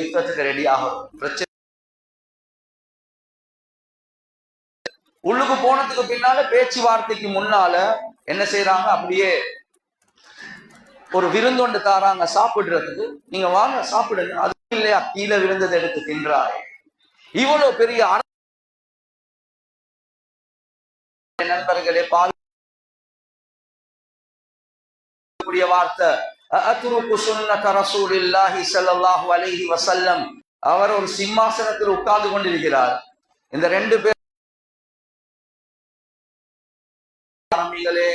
யுத்தத்துக்கு ரெடி ஆகும். பிரச்சனை உள்ளுக்கு போனதுக்கு பின்னால பேச்சுவார்த்தைக்கு முன்னால என்ன செய்யறாங்க, அப்படியே ஒரு விருந்தொண்டு தாராங்க சாப்பிடுறதுக்கு. நீங்க வாங்க சாப்பிடுங்க. அது இல்லையா, கீழே விழுந்ததை எடுத்து தின்றார். இவ்வளவு பெரிய நண்பர்களே, பாக்கூடிய வார்த்தை அத்ருக்கு சுன்னத ரசூலில்லாஹி ஸல்லல்லாஹு அலைஹி வஸல்லம். அவர் ஒரு சிம்மாசனத்தில் உட்கார்ந்து கொண்டிருக்கிறார். இந்த ரெண்டு பேர்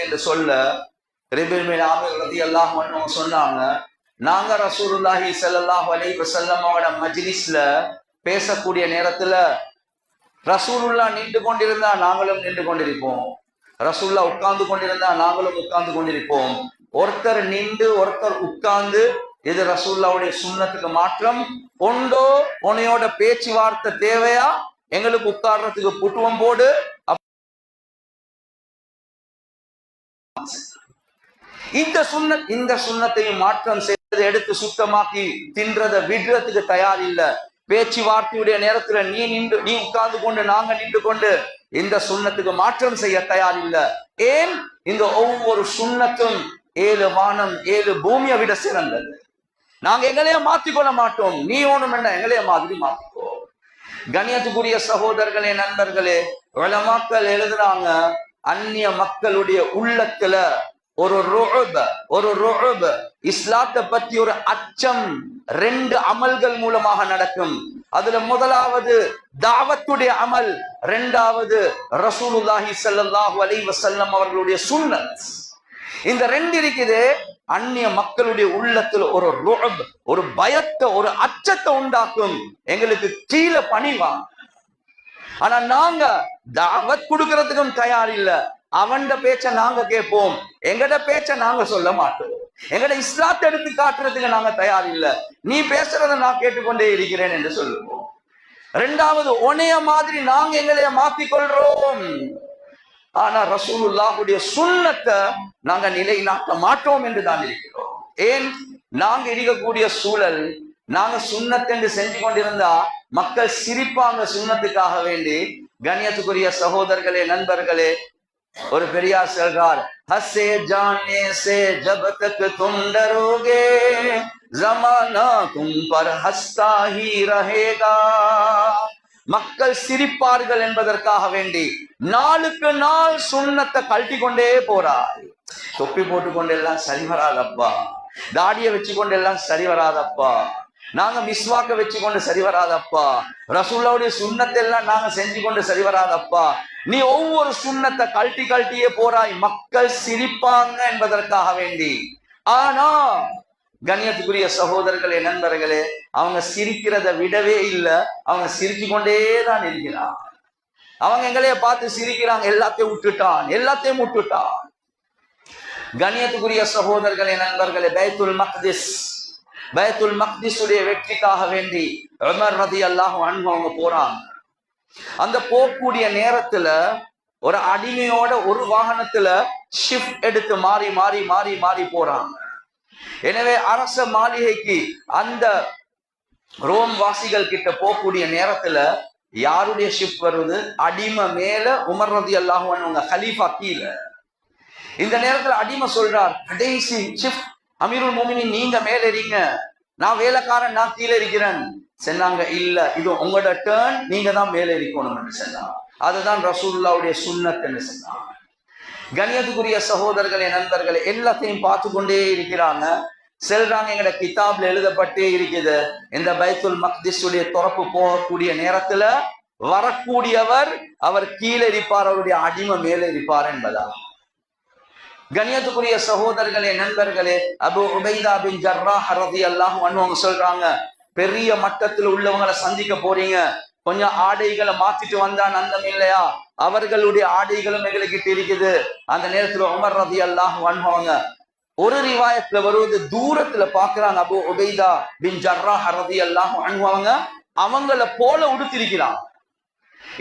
என்று சொல்ல சொன்னாங்க, நாங்க ரசூலுல்லாஹி ஸல்லல்லாஹு அலைஹி வஸல்லம் அவரோட மஜ்லிஸ்ல பேசக்கூடிய நேரத்துல ரசூலுல்லா நின்று கொண்டிருந்தா நாங்களும் நின்று கொண்டிருப்போம், ரசூலுல்லா உட்கார்ந்து கொண்டிருந்தா நாங்களும் உட்கார்ந்து கொண்டிருப்போம். ஒருத்தர் நின்று ஒருத்தர் உட்கார்ந்து, இது ரசூலுல்லாவுடைய சுன்னத்துக்கு மாற்றம். கொண்டோ உனையோட பேச்சுவார்த்தை தேவையா, எங்களுக்கு உட்கார்றதுக்கு புட்டுவம் போடு. இந்த சுன்னத்தையும் மாற்றம் செய்து எடுத்து சுத்தமாக்கி தின்றதை விடுறதுக்கு தயார் இல்ல. பேச்சுவார்த்தையுடைய நேரத்துல நீ உட்கார்ந்து கொண்டு நாங்க நின்று கொண்டு இந்த சுன்னத்துக்கு மாற்றம் செய்ய தயார் இல்ல. ஏன்? இந்த ஒவ்வொரு சுன்னத்தும் 7 வானம் 7 பூமியை விட சிறந்தது. நாங்க எங்களையே மாத்திக்கொள்ள மாட்டோம். நீ ஒண்ணும் என்ன, எங்களைய மாதிரி மாத்திக்கோ. கண்ணியத்துக்குரிய சகோதரர்களே, நண்பர்களே, உலமாக்கள் எழுதுறாங்க, அந்நிய மக்களுடைய உள்ளத்துல ஒரு ருஅப், இஸ்லாத்தை பத்தி ஒரு அச்சம் 2 அமல்கள் மூலமாக நடக்கும். அதுல முதலாவது தாவத்துடைய அமல், 2வது ரசூலுல்லாஹி ஸல்லல்லாஹு அலைஹி வஸல்லம் அவர்களுடைய சுன்னத். இந்த 2 இருக்குது, அந்நிய மக்களுடைய உள்ளத்துல ஒரு ருஅப், ஒரு பயத்தை, ஒரு அச்சத்தை உண்டாக்கும். எங்களுக்கு கீழே பணிவாங்க. ஆனா நாங்க தாவத் கொடுக்கறதுக்கும் தயார் இல்ல. அவன்ட பேச்ச நாங்க கேட்போம், எங்கட பேச்ச நாங்க சொல்ல மாட்டோம். எங்கட இஸ்லாத்தை எடுத்து காட்டுறதுக்கு நாங்க தயார் இல்ல. நீ பேசுறத நான் கேட்டுக்கொண்டே இருக்கிறேன் என்று சொல்லுவோம். 2வது, உனைய மாதிரி நாங்க எங்களைய மாத்திக்கொள்றோம். ஆனா ரசூலுல்லாஹுடைய சுன்னத்தை நாங்க நிலைநாட்ட மாட்டோம் என்று தான் இருக்கிறோம். ஏன்? நாங்க இருக்கக்கூடிய சூழல், நாங்க சுன்னத் என்று செஞ்சு கொண்டிருந்தா மக்கள் சிரிப்பாங்க சுன்னத்துக்காக வேண்டி. கண்ணியத்துக்குரிய சகோதரர்களே, நண்பர்களே, ஒரு பெரியார் சொல்றார், ஹஸ்ஸே ஜானே சே ஜப் தக் தும் டரோகே ஜமானா தும் பர் ஹஸ்தா ஹி ரஹேகா. மக்கள் சிரிப்பார்கள் என்பதற்காக வேண்டி நாளுக்கு நாள் சுன்னத்தை கழட்டி கொண்டே போறார். தொப்பி போட்டுக்கொண்டு எல்லாம் சரி வராதப்பா, தாடியை வச்சு கொண்டு எல்லாம் சரி வராதப்பா, நாங்க மிஸ்வாக்க வச்சு கொண்டு சரி வராதப்பா, ரசூலுல்லாஹ்வுடைய சுன்னத்தை எல்லாம் நாங்க செஞ்சு கொண்டு சரி வராதப்பா. நீ ஒவ்வொரு சுன்னத்தை கழட்டியே போறாய், மக்கள் சிரிப்பாங்க என்பதற்காக வேண்டி. ஆனா கண்ணியத்துக்குரிய சகோதரர்களே, நண்பர்களே, அவங்க சிரிக்கிறத விடவே இல்லை. அவங்க சிரிச்சு கொண்டேதான் இருக்கிறான். அவங்க எங்களைய பார்த்து சிரிக்கிறாங்க, எல்லாத்தையும் விட்டுட்டான். கண்ணியத்துக்குரிய சகோதரர்களே, நண்பர்களே, பைத்துல் மக்திஸுடைய வெற்றிக்காக வேண்டி உமர் ரலியல்லாஹு அன்ஹு அவங்க போறாங்க. அந்த போகக்கூடிய நேரத்துல ஒரு அடிமையோட ஒரு வாகனத்துல ஷிஃப்ட் எடுத்து மாறி போறாங்க. எனவே அரச மாளிகைக்கு அந்த ரோம் வாசிகள் கிட்ட போகக்கூடிய நேரத்துல யாருடைய ஷிஃப்ட் வருது? அடிமை மேல உமர் ரலியல்லாஹு அன்ஹு கலீஃபா கீழே. இந்த நேரத்துல அடிமை சொல்றார், கடைசி ஷிஃப்ட் அமீருல் மோமினின் நீங்க மேல இருங்க, நான் வேலைக்காரன், நான் கீழே இருக்கிறேன். சொன்னாங்க, இல்ல இது உங்களோட டர்ன், நீங்க தான் மேலே இருக்கணும் என்று சொன்னாங்க. அதுதான் ரசூலுல்லாஹ்வுடைய சுன்னத் என்று சொன்னாங்க. கண்ணியத்துக்குரிய சகோதரர்களே, நண்பர்களே, எல்லாத்தையும் பார்த்து கொண்டே இருக்கிறாங்க. செல்றாங்க, எங்கட கிதாப்ல எழுதப்பட்டே இருக்குது, இந்த பைத்துல் மக்திஸுடைய திறப்பு போகக்கூடிய நேரத்துல வரக்கூடியவர் அவர் கீழே இருப்பார், அவருடைய அடிமை மேலே இருப்பார் என்பதா. கண்ணியத்துக்குரிய சகோதரர்களே, நண்பர்களே, அபூ உபைதா பின் ஜர்ராஹ் ரலியல்லாஹு அன்ஹு சொல்றாங்க, பெரிய மட்டத்தில் உள்ளவங்களை சந்திக்க போறீங்க, கொஞ்சம் ஆடைகளை மாத்திட்டு வந்தா நந்தம் இல்லையா? அவர்களுடைய ஆடைகளும் எங்களுக்கு இருக்குது. அந்த நேரத்துல உமர் ரலியல்லாஹு அன்ஹு அவங்க ஒரு ரிவாயத்துல வருவது, தூரத்துல பாக்குறாங்க அபூ உபைதா பின் ஜர்ராஹ் ரலியல்லாஹு அன்ஹு அவங்கள போல உடுத்திருக்கிறாங்க.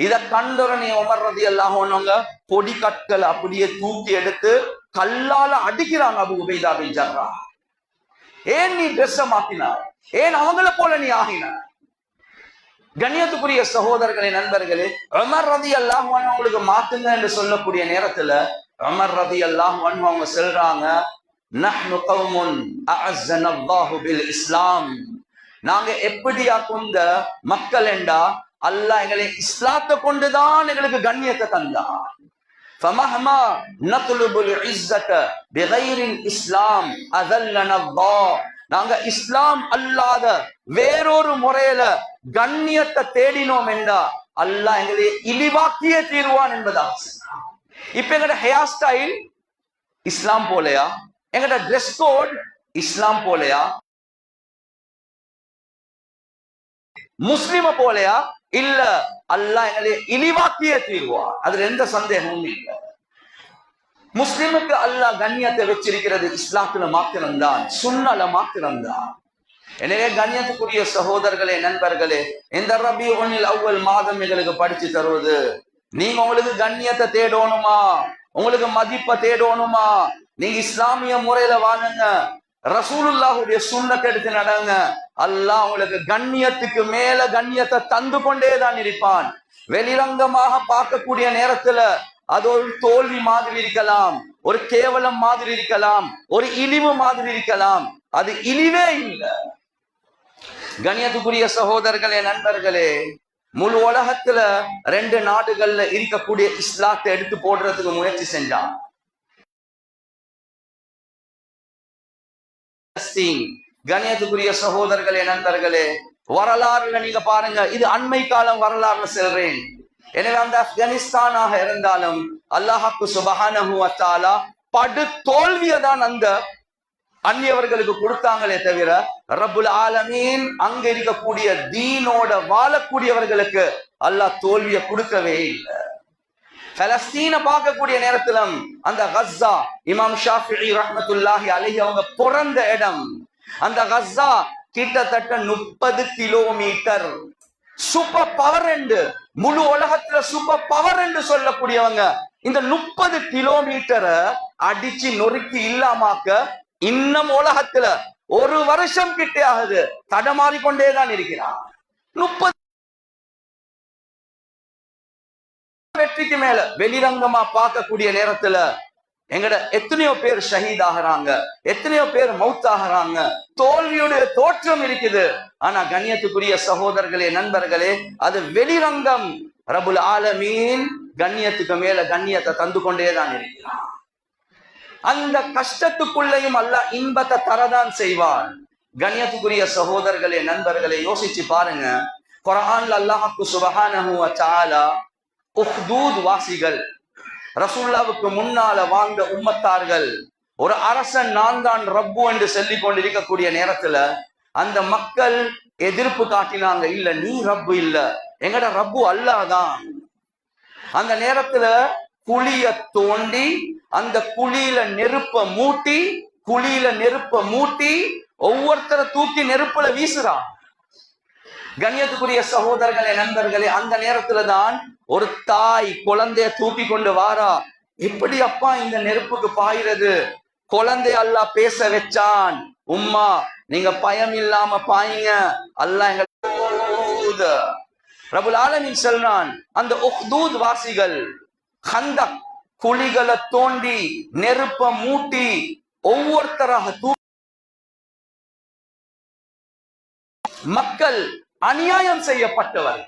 இத கண்டோரனே உமர் ரலியல்லாஹு அன்ஹு பொடி கற்களை அப்படியே தூக்கி எடுத்து கல்லால அடிக்கிறாங்க அபூ உபைதா பின் ஜர்ராஹ். ஏன் நீ ட்ரெஸ்ஸ மாத்தினார்? ஏன் அவங்கள போல நீ ஆகின? கண்ணியத்துக்குரிய சகோதரர்களே, நண்பர்களே, உமர் ரலியல்லாஹு அன்ஹு அவங்களுக்கு மாத்துங்க என்று சொல்லக்கூடிய நேரத்துல உமர் ரலியல்லாஹு அன்ஹு அவங்க சொல்றாங்க, நஹ்னு கௌமுன் அஅஸ்ஸனல்லாஹு பில் இஸ்லாம். நாங்க எப்படியா கொண்ட மக்கள் என்றா அல்லாஹ் எங்களை இஸ்லாத்தை கொண்டுதான் எங்களுக்கு கண்ணியத்தை தந்தான். فمهما نطلب العزة بغير الإسلام أذلنا الله. நாங்க இஸ்லாம் அல்லாத வேறொரு முறையில கண்ணியத்தை தேடினோம் என்றா அல்லாஹ் எங்களை இழிவாக்கியே தீர்வான் என்பதா. இப்ப எங்கட ஹேர் ஸ்டைல் இஸ்லாம் போலையா? எங்கட ட்ரெஸ் கோட் இஸ்லாம் போலையா? முஸ்லிம போலையா? இல்ல, அல்லாஹ் எங்களை இழிவாக்கியே தீர்வான். அதுல எந்த சந்தேகமும் இல்லை. முஸ்லிமுக்கு அல்லாஹ் கண்ணியத்தை வச்சிருக்கிறது இஸ்லாத்துல மாத்திரம்தான், சுன்னல மாத்திரம்தான். எனவே கண்ணியத்துக்குரிய சகோதரர்களே, நண்பர்களே, இந்த ரபியுல் அவ்வல் மாதம் எங்களுக்கு படிச்சு தருவது, நீங்க உங்களுக்கு கண்ணியத்தை தேடணுமா, உங்களுக்கு மதிப்பை தேடணுமா, நீங்க இஸ்லாமிய முறையில வாழுங்க, ரசூலுல்லாஹுடைய சுன்னத்தை எடுத்து நடங்க. அல்லாஹ் உங்களுக்கு கண்ணியத்துக்கு மேல கண்ணியத்தை தந்து கொண்டேதான் இருப்பான். வெளிரங்கமாக பார்க்கக்கூடிய நேரத்துல அது ஒரு தோல்வி மாதிரி இருக்கலாம், ஒரு கேவலம் மாதிரி இருக்கலாம், ஒரு இழிவு மாதிரி இருக்கலாம். அது இழிவே இல்லை. கண்ணியத்துக்குரிய சகோதரர்களே, நண்பர்களே, முழு உலகத்துல 2 நாடுகள்ல இருக்கக்கூடிய இஸ்லாத்தை எடுத்து போடுறதுக்கு முயற்சி செஞ்சான். கண்ணியத்துக்குரிய சகோதரர்களே, நண்பர்களே, வரலாறுல நீங்க பாருங்க, இது அண்மை காலம் வரலாறுல செல்றேன். எனவே அந்த ஆப்கானிஸ்தானாக இருந்தாலும் அல்லாஹ்வுக்கு சுப்ஹானஹு வ தஆலா படு தோல்வியை தான் அந்த அந்நியவர்களுக்கு கொடுத்தாங்களே தவிர ரப்புல் ஆலமீன் அங்க இருக்கக்கூடிய தீனோட வாழக்கூடியவர்களுக்கு அல்லாஹ் தோல்வியை கொடுக்கவே இல்லை. பலஸ்தீன பார்க்கக்கூடிய நேரத்திலும் அந்த கஸ்ஸா, இமாம் ஷாஃபிஈ ரஹ்மத்துல்லாஹி அலைஹி அவங்க பிறந்த இடம், அந்த கஸ்ஸா கிட்டத்தட்ட 30 கிலோமீட்டர். சூப்பர் பவர் என்று முழு உலகத்துல சூப்பர் பவர் என்று சொல்லக்கூடியவங்க இந்த 30 கிலோமீட்டரை அடிச்சு நொறுக்கி இல்லாமாக்க இன்னும் உலகத்துல 1 வருஷம் கிட்டே ஆகுது, தடமாறிக்கொண்டேதான் இருக்கிறார். 30 வெற்றிக்கு மேல வெளிரங்கமா பார்க்கக்கூடிய நேரத்துல எங்கட எத்தனையோ பேர் ஷஹீத் ஆகிறாங்க, எத்தனையோ பேர் மௌத் ஆகிறாங்க, தோல்வியுடைய தோற்றம் இருக்குது. ஆனா கண்ணியத்துக்குரிய சகோதரர்களே, நண்பர்களே, அது வெளிரங்கம். ரப்புல் ஆலமீன் கண்ணியத்துக்கு மேல கண்ணியத்தை தந்து கொண்டேதான் இருக்கிறான். அந்த கஷ்டத்துக்குள்ளேயும் அல்லாஹ் இன்பத்தை தரதான் செய்வான். கண்ணியத்துக்குரிய சகோதரர்களே, நண்பர்களே, யோசிச்சு பாருங்க. குர்ஆன்ல அல்லாஹ்வுக்கு சுப்ஹானஹு வ தஆலா உஹ்தூத் வாசிகள், ரசூலுல்லாஹ்வுக்கு முன்னால வாழ்ந்த உம்மத்தார்கள், ஒரு அரசன் நான் தான் ரப்பு என்று சொல்லிக் கொண்டிருக்கக்கூடிய நேரத்துல அந்த மக்கள் எதிர்ப்பு காட்டினாங்க. இல்ல, நீ ரப்பு இல்ல, எங்கட ரப்பு அல்லாஹ் தான். அந்த நேரத்துல குழிய தோண்டி அந்த குழியில நெருப்ப மூட்டி ஒவ்வொருத்தரை தூக்கி நெருப்புல வீசுறான். கண்ணியத்துக்குரிய சகோதரர்களே, நண்பர்களே, அந்த நேரத்துல தான் ஒரு தாய் குழந்தைய தூக்கி கொண்டு வாரா. எப்படி அப்பா இந்த நெருப்புக்கு பாயிறது? குழந்தை அல்லாஹ் பேச வச்சான். உம்மா, நீங்க பயம் இல்லாம பாயுங்க, அல்லாஹ் எங்க ரப்புல் ஆலமீன் சொல்றான். அந்த உஹ்தூத் வாசிகள் கந்தக் குழிகளை தோண்டி நெருப்ப மூட்டி ஒவ்வொருத்தராக மக்கள் அநியாயம் செய்யப்பட்டவர்.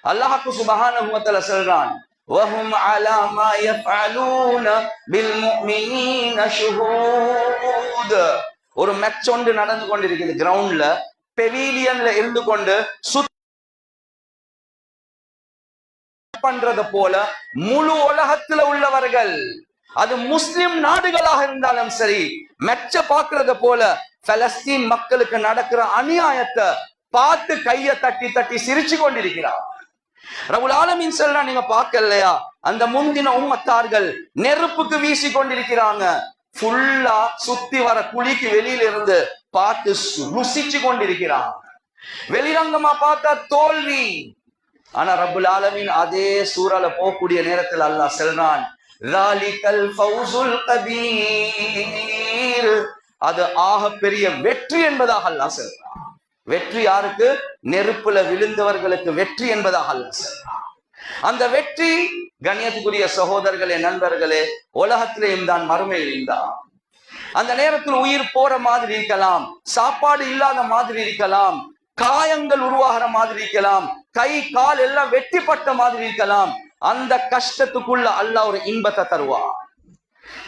அல்லாஹ்வுக்கு சுப்ஹானஹு வ தஆலா சொல்றான், வஹும் அலா மா யஃஅலூன பில் முஃமினீன ஷுஹூத். ஒரு மேட்ச் ஒன்று நடந்து கொண்டிருக்குது கிரவுண்ட்ல, பெவிலியன்ல இருந்து கொண்டு பண்றது போல முழு உலகத்துல உள்ளவர்கள், அது முஸ்லிம் நாடுகளாக இருந்தாலும் சரி, மெச்ச பாக்குறத போல பலஸ்தீன் மக்களுக்கு நடக்கிற அநியாயத்தை பார்த்து கைய தட்டி தட்டி சிரிச்சு கொண்டிருக்கிறார். ரப்புல் ஆலமீன் சொல்றான், நீங்க பார்க்கலையா? அந்த முந்தின உம்மத்தார்கள் நெருப்புக்கு வீசி கொண்டிருக்கிறாங்க. ஃபுல்லா சுத்தி வர குழிக்கு வெளியில இருந்து பார்த்து ருசிச்சு கொண்டிருக்கிறாங்க. வெளிரங்கமா பார்த்தா தோல்வி. ஆனா ரப்புல் ஆலமீன் அதே சூறால போகக்கூடிய நேரத்தில் அல்லாஹ் சொல்றான், ذَلِكَ الْفَوْزُ الْكَبِيرُ. அது ஆக பெரிய வெற்றி என்பதாக அல்லாஹ் சொல்றான். வெற்றி யாருக்கு? நெருப்புல விழுந்தவர்களுக்கு வெற்றி என்பதாக அல்லாஹ் சொல்றான். அந்த வெற்றி கண்ணியத்துக்குரிய சகோதரர்களே, நண்பர்களே, உலகத்திலேயும் தான், மறுமையிலும் தான். அந்த நேரத்தில் உயிர் போற மாதிரி இருக்கலாம், சாப்பாடு இல்லாத மாதிரி இருக்கலாம், காயங்கள் உருவாகிற மாதிரி இருக்கலாம், கை கால் எல்லாம் வெட்டிப்பட்ட மாதிரி இருக்கலாம். அந்த கஷ்டத்துக்குள்ள அல்லாஹ் ஒரு இன்பத்தை தருவார்.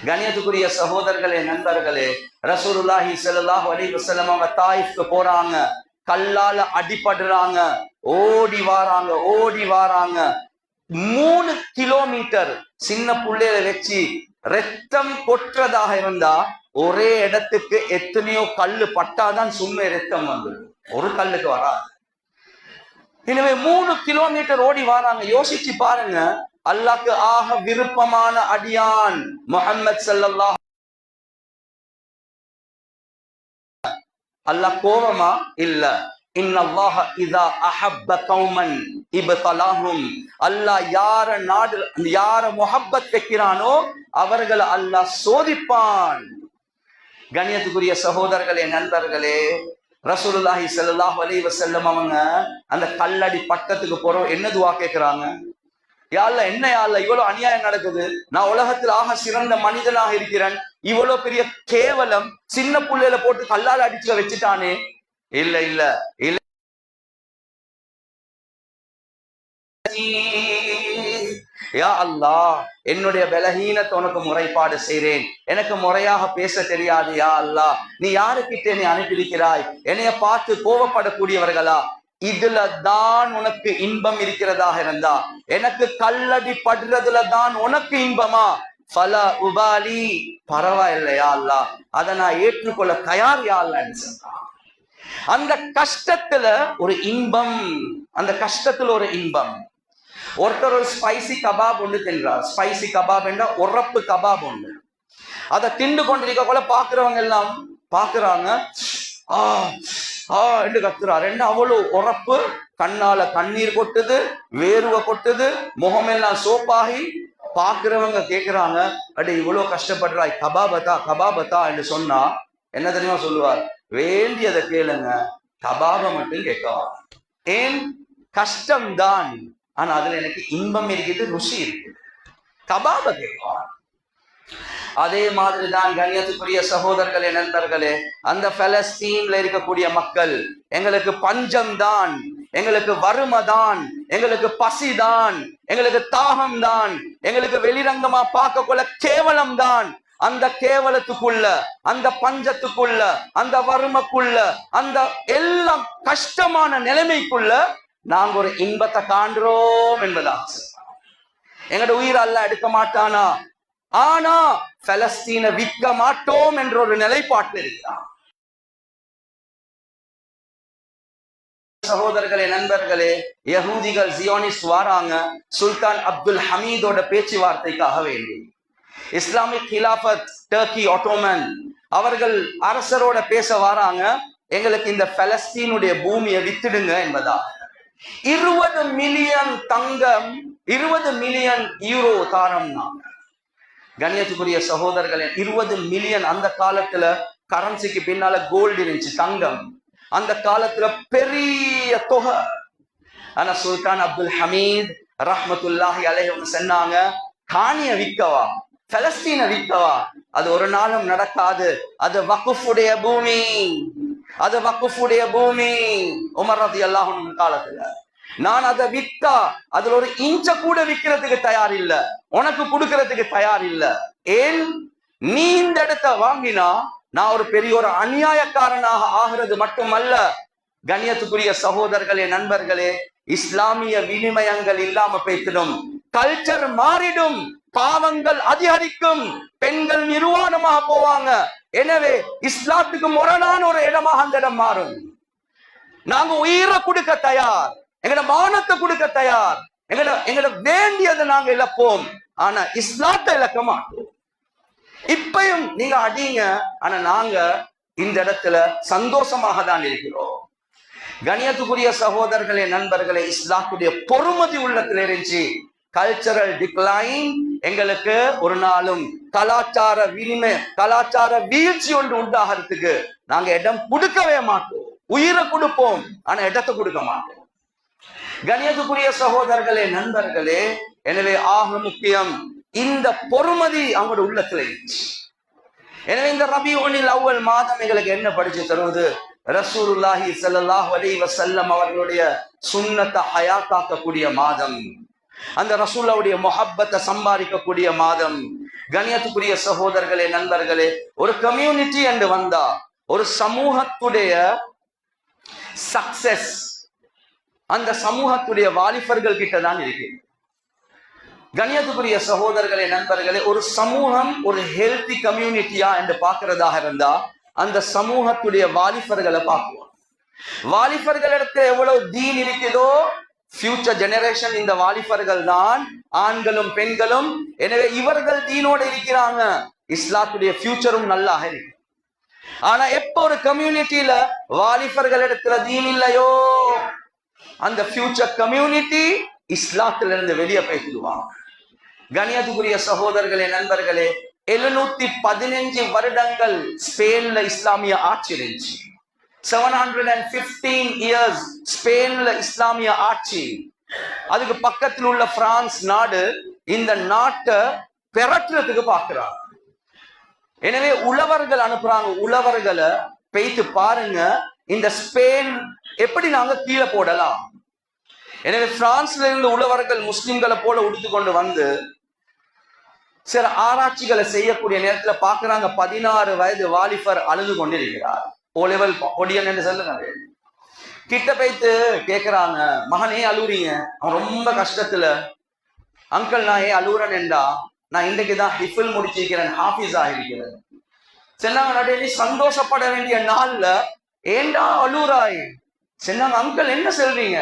கண்ணியத்துக்குரிய சகோதரர்களே, நண்பர்களே, ரசூலுல்லாஹி ஸல்லல்லாஹு அலைஹி வஸல்லம் அவங்க தாயிஃப்க்கு போறாங்க, கல்லால அடிபடுறாங்க, ஓடி வாராங்க 3 கிலோமீட்டர். சின்ன புள்ளையில வச்சு ரத்தம் கொட்டுறதாக இருந்தா ஒரே இடத்துக்கு எத்தனையோ கல்லு பட்டாதான் சும்மா ரத்தம் வந்துடும், ஒரு கல்லுக்கு வராது. எனவே 3 கிலோமீட்டர் ஓடி வராங்க. யோசிச்சு பாருங்க, அல்லாஹ்க்கு ஆக விருப்பமான அடியான் முஹம்மது ஸல்லல்லாஹு. அல்லாஹ் கோபமா? இல்ல. இன்னல்லாஹ இதா அஹப்ப கௌமன் இப்தலாஹும். அல்லாஹ் யார முஹப்பத் வைக்கிறானோ அவர்களை அல்லாஹ் சோதிப்பான். கண்ணியத்துக்குரிய சகோதரர்களே, நண்பர்களே, ரசூலுல்லாஹி ஸல்லல்லாஹு அலைஹி வஸல்லம் அவங்க அந்த கல்லடி பட்டத்துக்கு போறோம், என்ன துஆ கேட்கிறாங்க? யா அல்லாஹ், என்ன யா அல்லாஹ், இவ்வளவு அநியாயம் நடக்குது, நான் உலகத்தில் ஆக சிறந்த மனிதனாக இருக்கிறேன், இவ்வளவு பெரிய கேவலம், சின்ன புள்ளையில போட்டு கல்லால் அடிச்சு வச்சுட்டானே. இல்ல இல்ல இல்ல, யா அல்லாஹ், என்னுடைய பலஹீனத்தை உனக்கு முறைப்பாடு செய்றேன், எனக்கு முறையாக பேச தெரியாது. யா அல்லாஹ், நீ யாருக்கிட்ட நீ அனுப்பியிருக்கிறாய்? என்னைய பார்த்து கோபப்படக்கூடியவர்களா? இதுல தான் உனக்கு இன்பம் இருக்கிறதாக இருந்தா, எனக்கு கல்லடி படுறதுல தான் உனக்கு இன்பமா? ஃபல உபாலி, பரவாயில்லையா அல்லாஹ், அதை நான் ஏற்றுக்கொள்ள தயார் யா அல்லாஹ்னு சொன்னான். அந்த கஷ்டத்துல ஒரு இன்பம், அந்த கஷ்டத்துல ஒரு இன்பம். ஒருத்தர் ஒரு ஸ்பைசி கபாப் ஒன்று தின்றார். ஸ்பைசி கபாப் என்ற உரப்பு கபாப் ஒன்று. அதை திண்டு கொண்டிருக்க போல பாக்குறவங்க எல்லாம் பாக்குறாங்க, என்று கத்துறாரு. அவ்வளவு உரப்பு, கண்ணால கண்ணீர் கொட்டுது, வேர்வை கொட்டுது, முகமெல்லாம் சோப்பாகி. பாக்குறவங்க கேக்குறாங்க, அடி இவ்வளவு கஷ்டப்படுறாய், கபாபத்தா என்று சொன்னா என்ன தெரியுமா சொல்லுவார்? வேண்டியதை கேளுங்க, கபாப மட்டும் கேட்கவா. ஏன்? கஷ்டம்தான், ஆனா அதுல எனக்கு இன்பம் இருக்குது, ருசி இருக்கு. கபாப கேட்கவா. அதே மாதிரிதான் கண்ணியத்துக்குரிய சகோதரர்களே, நண்பர்களே, அந்த பலஸ்தீன்ல இருக்கக்கூடிய மக்கள், எங்களுக்கு பஞ்சம் தான், எங்களுக்கு வறுமை தான், எங்களுக்கு பசிதான், எங்களுக்கு தாகம் தான், எங்களுக்கு வெளிரங்கமா பார்க்க கொள்ள கேவலம் தான். அந்த கேவலத்துக்குள்ள, அந்த பஞ்சத்துக்குள்ள, அந்த வறுமைக்குள்ள, அந்த எல்லாம் கஷ்டமான நிலைமைக்குள்ள நாங்க ஒரு இன்பத்தை காண்றோம் என்பதா. எங்களோட உயிர் அல்லாஹ் எடுக்க மாட்டானா? ஆனா பலஸ்தீனை விற்க மாட்டோம் என்ற ஒரு நிலைப்பாட்டில் இருக்கிறார். சகோதரர்களே, நண்பர்களே, யஹூதிகள் ஜியோனிஸ்ட் வாராங்க சுல்தான் அப்துல் ஹமீதோட பேச்சுவார்த்தைக்காக வேண்டி. இஸ்லாமிக் ஹிலாஃபத் டர்க்கி ஒட்டோமன் அவர்கள் அரசரோட பேச வாராங்க, எங்களுக்கு இந்த பலஸ்தீனுடைய பூமியை வித்துடுங்க என்பதா. 20 மில்லியன் தங்கம், 20 மில்லியன் யூரோ தாரம்னா. கண்ணியத்துக்குரிய சகோதரர்களே, 20 மில்லியன் அந்த காலத்துல கரன்சிக்கு பின்னால கோல்டு இருந்துச்சு, தங்கம். அந்த காலத்துல பெரிய தொகை. ஆனா சுல்தான் அப்துல் ஹமீத் ரஹ்மத்துல்லாஹி அலைஹி சொன்னாங்க, காணிய விற்கவா, பலஸ்தீனை விற்கவா, அது ஒரு நாளும் நடக்காது. அது வக்ஃபுடைய பூமி, அது வக்ஃபுடைய பூமி. உமர் ரலியல்லாஹு அன்ஹு காலத்துல நான் அதை வித்தா அதுல ஒரு இன்ச்ச கூட விற்கிறதுக்கு தயார் இல்ல, உனக்கு கொடுக்கறதுக்கு தயார் இல்ல. ஏன்? நீ இந்த இடத்தை வாங்கினா நான் ஒரு பெரிய ஒரு அநியாயக்காரனாக ஆகிறது மட்டுமல்ல. கண்ணியத்துக்குரிய சகோதரர்களே, நண்பர்களே, இஸ்லாமிய வினிமயங்கள் இல்லாம போய்த்திடும், கல்ச்சர் மாறிடும், பாவங்கள் அதிகரிக்கும், பெண்கள் நிர்வாணமாக போவாங்க. எனவே இஸ்லாத்துக்கு முரணான ஒரு இடமாக அந்த இடம் மாறும். நாங்க உயிரை கொடுக்க தயார், எங்கட மானத்தை கொடுக்க தயார், எங்கட வேண்டியதை நாங்க இழப்போம், ஆனா இஸ்லாத்தை இழக்க மாட்டோம். இப்பயும் நீங்க அடிங்க, ஆனா நாங்க இந்த இடத்துல சந்தோஷமாக தான் இருக்கிறோம். கண்ணியத்துக்குரிய சகோதரர்களே, நண்பர்களே, இஸ்லாத்துடைய பொறுமதி உள்ளத்துல இருந்துச்சு. கல்ச்சரல் டிக்ளைன் எங்களுக்கு ஒரு நாளும் கலாச்சார வினிமை, கலாச்சார வீழ்ச்சி ஒன்று உண்டாகிறதுக்கு நாங்க இடம் கொடுக்கவே மாட்டோம். உயிரை கொடுப்போம், ஆனா இடத்தை கொடுக்க மாட்டோம். கணியத்துக்குரிய சகோதரர்களே, நண்பர்களே, எனவே ஆக முக்கியம் இந்த பொறுமதி அவங்களோட உள்ளத்துல இருந்துச்சு. எனவே இந்த ரபியுல் அவ்வல் மாதம் எங்களுக்கு என்ன படிச்சு தருவது? ரசூலுல்லாஹி ஸல்லல்லாஹு அலைஹி வஸல்லம் அவர்களுடைய சுன்னத்தை ஹயாத்தாக்கக்கூடிய மாதம், அந்த ரசூலுடைய முஹப்பத்தை சம்பாதிக்கக்கூடிய மாதம். கணியத்துக்குரிய சகோதரர்களே, நண்பர்களே, ஒரு கம்யூனிட்டி என்று வந்தா ஒரு சமூகத்துடைய சக்சஸ் அந்த சமூகத்துடைய வாலிபர்கள் கிட்ட தான் இருக்கு. கணியத்துக்குரிய சகோதரர்களே, நண்பர்களே, ஒரு சமூகம் ஒரு ஹெல்தி கம்யூனிட்டியா என்று பார்க்கிறதாக இருந்தா அந்த சமூகத்துடைய வாலிபர்களை பார்க்குவோம். வாலிபர்களிடத்துல எவ்வளவு தீன் இருக்குதோ ஃபியூச்சர் ஜெனரேஷன் இந்த வாலிபர்கள் தான், ஆண்களும் பெண்களும். எனவே இவர்கள் தீனோட இருக்கிறாங்க, இஸ்லாத்துடைய ஃபியூச்சரும் நல்லா இருக்கு. ஆனா எப்ப ஒரு கம்யூனிட்டியில வாலிபர்களிடத்துல தீன் இல்லையோ அந்த ஃபியூச்சர் கம்யூனிட்டி இஸ்லாத்துல இருந்து வெளியே போய்டுவாங்க. கணியத்துக்குரிய சகோதரர்களே, நண்பர்களே, 715 வருடங்கள் ஸ்பெயின்ல இஸ்லாமிய ஆட்சி இருந்துச்சு. 715 years ஸ்பெயின்ல இஸ்லாமிய ஆட்சி. அதுக்கு பக்கத்தில் உள்ள பிரான்ஸ் நாடு இந்த நாட்டை பெறட்டுறதுக்கு பார்க்கிறாங்க. எனவே உழவர்கள் அனுப்புறாங்க, உழவர்களை பெய்து பாருங்க இந்த ஸ்பெயின் எப்படி நாங்க கீழே போடலாம். எனவே பிரான்ஸ்ல இருந்து உழவர்கள் முஸ்லிம்களை போல உடுத்து கொண்டு வந்து சில ஆராய்ச்சிகளை செய்யக்கூடிய நேரத்துல பாக்குறாங்க 16 வயது வாலிபர் அழுது கொண்டிருக்கிறார். ஓலெவல் பொடியன் என்று சொல்லுங்க. கிட்ட போய்த்து கேக்குறாங்க, மகனே அழுவுறீங்க? அவன் ரொம்ப கஷ்டத்துல. அங்கிள் நான் ஏன் அழுவுறேன் என்றா, நான் இன்றைக்குதான் ஹிஃபில் முடிச்சிருக்கிறேன், ஹாஃபிஸ் ஆகிருக்கிறேன். சொன்னாங்க, நீ சந்தோஷப்பட வேண்டிய நாள்ல ஏண்டா அழுவுறாய்? சொன்னாங்க, அங்கிள் என்ன சொல்றீங்க?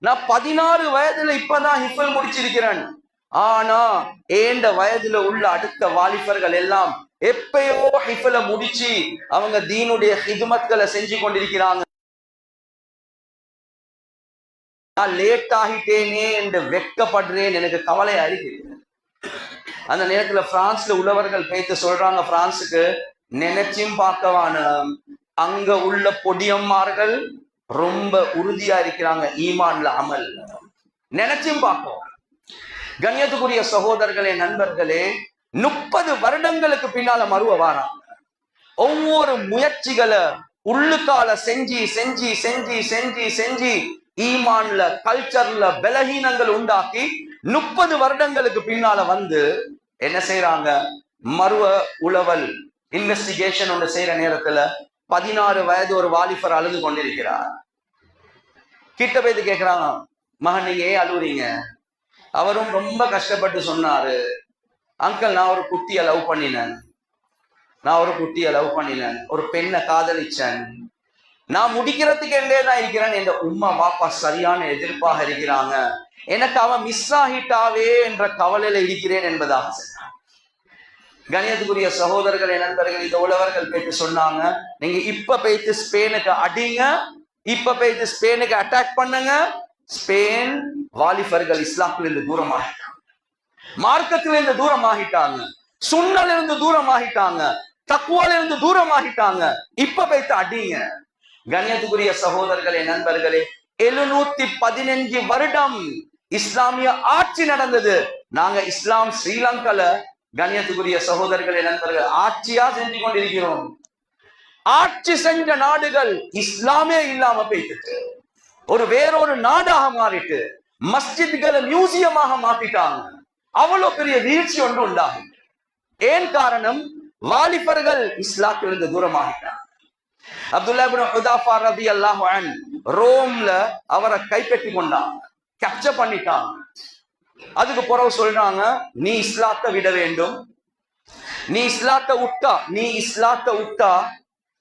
நான் 16 வயதுல இப்பதான் ஹிஃபில் முடிச்சிருக்கிறேன். ஆனா ஏண்ட வயதுல உள்ள அடுத்த வாலிபர்கள் எல்லாம் எப்பயோ ஹிஃபில முடிச்சு அவங்க தீனுடைய ஹிதுமத்களை செஞ்சு கொண்டிருக்கிறாங்க. நான் லேட் ஆகிட்டேனே என்று வெட்கப்படுறேன், எனக்கு கவலையா இருக்கு. அந்த நேரத்துல பிரான்ஸ்ல உள்ளவர்கள் பேத்து சொல்றாங்க பிரான்ஸுக்கு, நினைச்சும் பார்க்கவான அங்க உள்ள பொடியம்மார்கள் ரொம்ப உறுதியா இருக்கிறாங்க ஈமான்ல, அமல். நினைச்சும் பார்ப்போம். கண்ணியத்துக்குரிய சகோதரர்களே, நண்பர்களே, 30 வருடங்களுக்கு பின்னால மறுவ வாராங்க. ஒவ்வொரு முயற்சிகளை உள்ளுக்கால செஞ்சு செஞ்சு செஞ்சு செஞ்சு செஞ்சு ஈமான்ல கல்ச்சர்ல பலகீனங்கள் உண்டாக்கி 30 வருடங்களுக்கு பின்னால வந்து என்ன செய்யறாங்க? மறுவ உளவல் இன்வெஸ்டிகேஷன் ஒன்று செய்யற நேரத்துல 16 வயது ஒரு வாலிபர் அழுது கொண்டிருக்கிறார். கிட்ட போய் கேட்கிறாங்க, மகன் நீங்க ஏன் அழுவுறீங்க? அவரும் ரொம்ப கஷ்டப்பட்டு சொன்னாரு, அங்கிள் நான் ஒரு குட்டியை லவ் பண்ணினேன், ஒரு பெண்ணை காதலிச்சேன், நான் முடிக்கிறதுக்கு என்றே தான் இருக்கிறேன், என் உம்மா பாப்பா சரியான எதிர்ப்பாக இருக்கிறாங்க, எனக்கு அவன் மிஸ் ஆகிட்டாவே என்ற கவலையில இருக்கிறேன் என்பதாக சொன்னார். கணியத்துக்குரிய சகோதரர்கள், நண்பர்கள், இந்த உழவர்கள் போயிட்டு சொன்னாங்க, நீங்க இப்ப போயிட்டு ஸ்பெயினுக்கு அடிங்க, இப்ப போயிட்டு ஸ்பெயினுக்கு அட்டாக் பண்ணுங்க. ஸ்பெயின் வாலிபர்கள் இஸ்லாமிலிருந்து தூரமாகிட்டாங்க, மார்க்கத்திலிருந்து தூரமாகிட்டாங்க, சுன்னலிருந்து தூரமாகிட்டாங்க, தக்குவாலிருந்து தூரமாகிட்டாங்க. இப்ப போயிட்டு அடிங்க. கண்ணியத்துக்குரிய சகோதரர்களே, நண்பர்களே, 715 வருடம் இஸ்லாமிய ஆட்சி நடந்தது. நாங்க இஸ்லாம் ஸ்ரீலங்கால கண்ணியத்துக்குரிய சகோதரர்களே, நண்பர்கள், ஆட்சியா செஞ்சு கொண்டிருக்கிறோம். ஆட்சி செஞ்ச நாடுகள் இஸ்லாமே இல்லாம போயிட்டு ஒரு வேறொரு நாடாக மாறிட்டு மஸ்ஜித்களை மியூசியமாக மாத்திட்டாங்க. அவ்வளவு பெரிய வீழ்ச்சி ஒன்று உண்டாகும். ஏன் காரணம்? வாலிபர்கள் இஸ்லாத்திலிருந்து தூரமாகிட்டாங்க. அப்துல்லா இப்னு ஹுதாஃபா ரலியல்லாஹு அன்ஹு ரோம்ல அவரை கைப்பற்றி கொண்டாங்க, கேப்சர் பண்ணிட்டாங்க. அதுக்கு பிறகு சொல்றாங்க, நீ இஸ்லாத்தை விட வேண்டும், நீ இஸ்லாத்தை விட்டா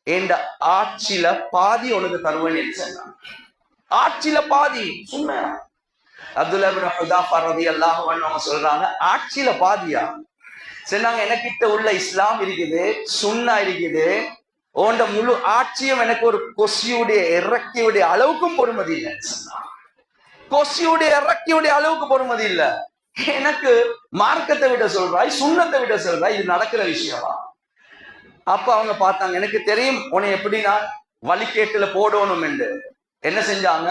என்ற ஆட்சியில பாதி உனக்கு தருவேன் சொன்னாங்க. ஆட்சியில பாதி சும்மா. அப்துல்லா இப்னு ஹுதாஃபா ரலியல்லாஹு அன்ஹு சொல்றாங்க, ஆட்சியில பாதியா? சொன்னாங்க, எனக்கிட்ட உள்ள இஸ்லாம் இருக்குது, சுன்னா இருக்குது, ஓண்ட முழு ஆட்சியும் எனக்கு ஒரு கொசியுடைய இறக்கியுடைய அளவுக்கும் பொறுமதி இல்லை. கொசியுடைய இறக்கியுடைய அளவுக்கு பொறுமதி இல்லை. எனக்கு மார்க்கத்தை விட சொல்றாய், சுண்ணத்தை விட சொல்றாய், இது நடக்கிற விஷயமா? அப்ப அவங்க பார்த்தாங்க, எனக்கு தெரியும் உன்னை எப்படி நான் வழிகேட்டுல போடணும் என்று. என்ன செஞ்சாங்க?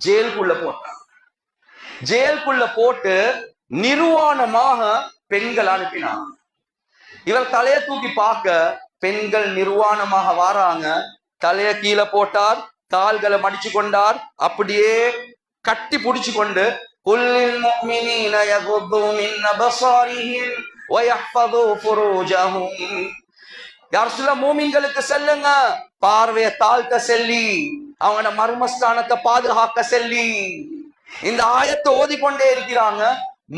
ஜெயிலுக்குள்ள போட்டாங்க. ஜெயிலுக்குள்ள போட்டு நிர்வாணமாக பெண்கள் அனுப்பினாங்க. இவர் தலையை தூக்கி பார்க்க பெண்கள் நிர்வாணமாக வாராங்க. தலைய கீழே போட்டார், கால்களை மடிச்சு கொண்டார், அப்படியே கட்டி பிடிச்சு கொண்டு குல்லில் முஃமினீன யகுது மின் அப்சாரிஹிம் வ யஹ்ஃபது ஃபுரூஜஹும், யா ரசூலல்லாஹ் மூமின்களுக்கு சொல்லுங்க, பார்வையை தாழ்த்த சொல்லி அவங்களோட மர்மஸ்தானத்தை பாதுகாக்க சொல்லி இந்த ஆயத்தை ஓதிக்கொண்டே இருக்கிறாங்க.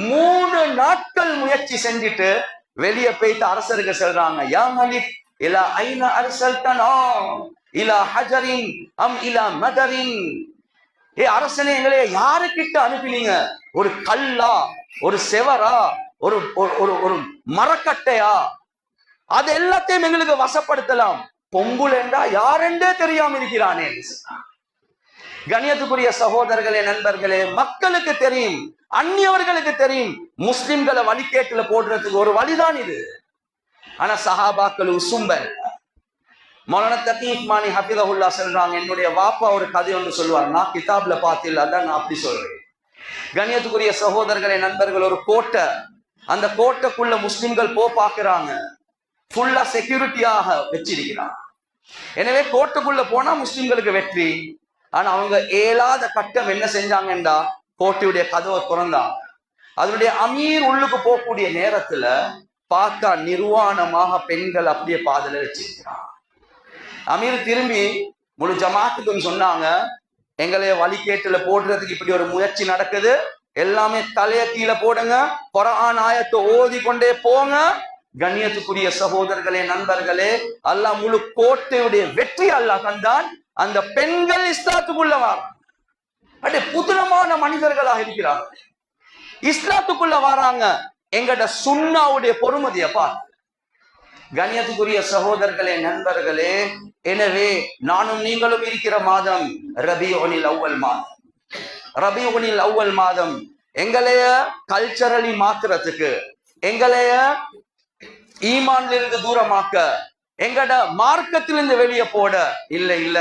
3 நாட்கள் முயற்சி செஞ்சுட்டு வெளியே போயிட்டு அரசருக்கு சொல்றாங்க, யா மலிக் இலா ஐன அர்சல்தனா இலா ஹஜரின் அம் இலா மதரின், ஏ அரசனே, எங்களை யாருக்கிட்ட அனுப்பினீங்க? ஒரு கல்லா, ஒரு செவரா, ஒரு ஒரு மரக்கட்டையா? அது எல்லாத்தையும் எங்களுக்கு வசப்படுத்தலாம். பொங்குலண்டா யாரென்றே தெரியாம இருக்கிறானே. கண்ணியத்துக்குரிய சகோதரர்களே, நண்பர்களே, மக்களுக்கு தெரியும், அந்நியவர்களுக்கு தெரியும், முஸ்லிம்களை வழிகேட்டுல போடுறதுக்கு ஒரு வழிதான் இது. ஆனா சஹாபாக்கள் உசும்பல். மௌலானா தகீ உஸ்மானி ஹஃபிதஹுல்லாஹ் சொல்றாங்க, என்னுடைய வாப்பா ஒரு கதை ஒன்று சொல்லுவார், நான் கிதாப்ல பார்த்தில்ல, அதான் நான் அப்படி சொல்றேன். கண்ணியத்துக்குரிய சகோதரர்களே, நண்பர்கள், ஒரு கோட்டை, அந்த கோட்டைக்குள்ள முஸ்லிம்கள் பார்க்கிறாங்க, ஃபுல்லா செக்யூரிட்டியாக வச்சிருக்கிறாங்க. எனவே கோட்டைக்குள்ள போனா முஸ்லிம்களுக்கு வெற்றி. ஆனா அவங்க ஏலாத கட்டம் என்ன செஞ்சாங்கண்டா, கோட்டையுடைய கதவை திறந்தாங்க. அதனுடைய அமீர் உள்ளுக்கு போகக்கூடிய நேரத்துல பார்த்தா நிர்வாணமாக பெண்கள் அப்படியே பாதல வச்சிருக்கிறாங்க. அமீர் திரும்பி முழு ஜமாத்துக்கும் சொன்னாங்க, எங்களைய வழிகேட்டுல போடுறதுக்கு இப்படி ஒரு முயற்சி நடக்குது, எல்லாமே தலைய கீழே போடுங்க, குர்ஆன் ஆயத்தை ஓதி கொண்டே போங்க. கண்ணியத்துக்குரிய சகோதரர்களே, நண்பர்களே, அல்லாஹ் முழு கோட்டையுடைய வெற்றி அல்லாஹ் தந்தான். அந்த பெண்கள் இஸ்லாத்துக்குள்ள வராங்க, அப்படியே புதுரமான மனிதர்களாக இருக்கிறார்கள், இஸ்லாத்துக்குள்ள வராங்க. எங்கட சுன்னாவுடைய பொறுமதியை பார்த்து. கண்ணியத்துக்குரிய சகோதரர்களே, நண்பர்களே, எனவே நானும் நீங்களும் இருக்கிற மாதம் ரபியுல் அவ்வல் மாதம். ரபியுல் அவ்வல் மாதம் எங்களைய கல்ச்சரலி மாத்துறதுக்கு, எங்களைய ஈமான்ல இருந்து தூரமாக்க, எங்கட மார்க்கத்திலிருந்து வெளியே போட இல்ல இல்ல,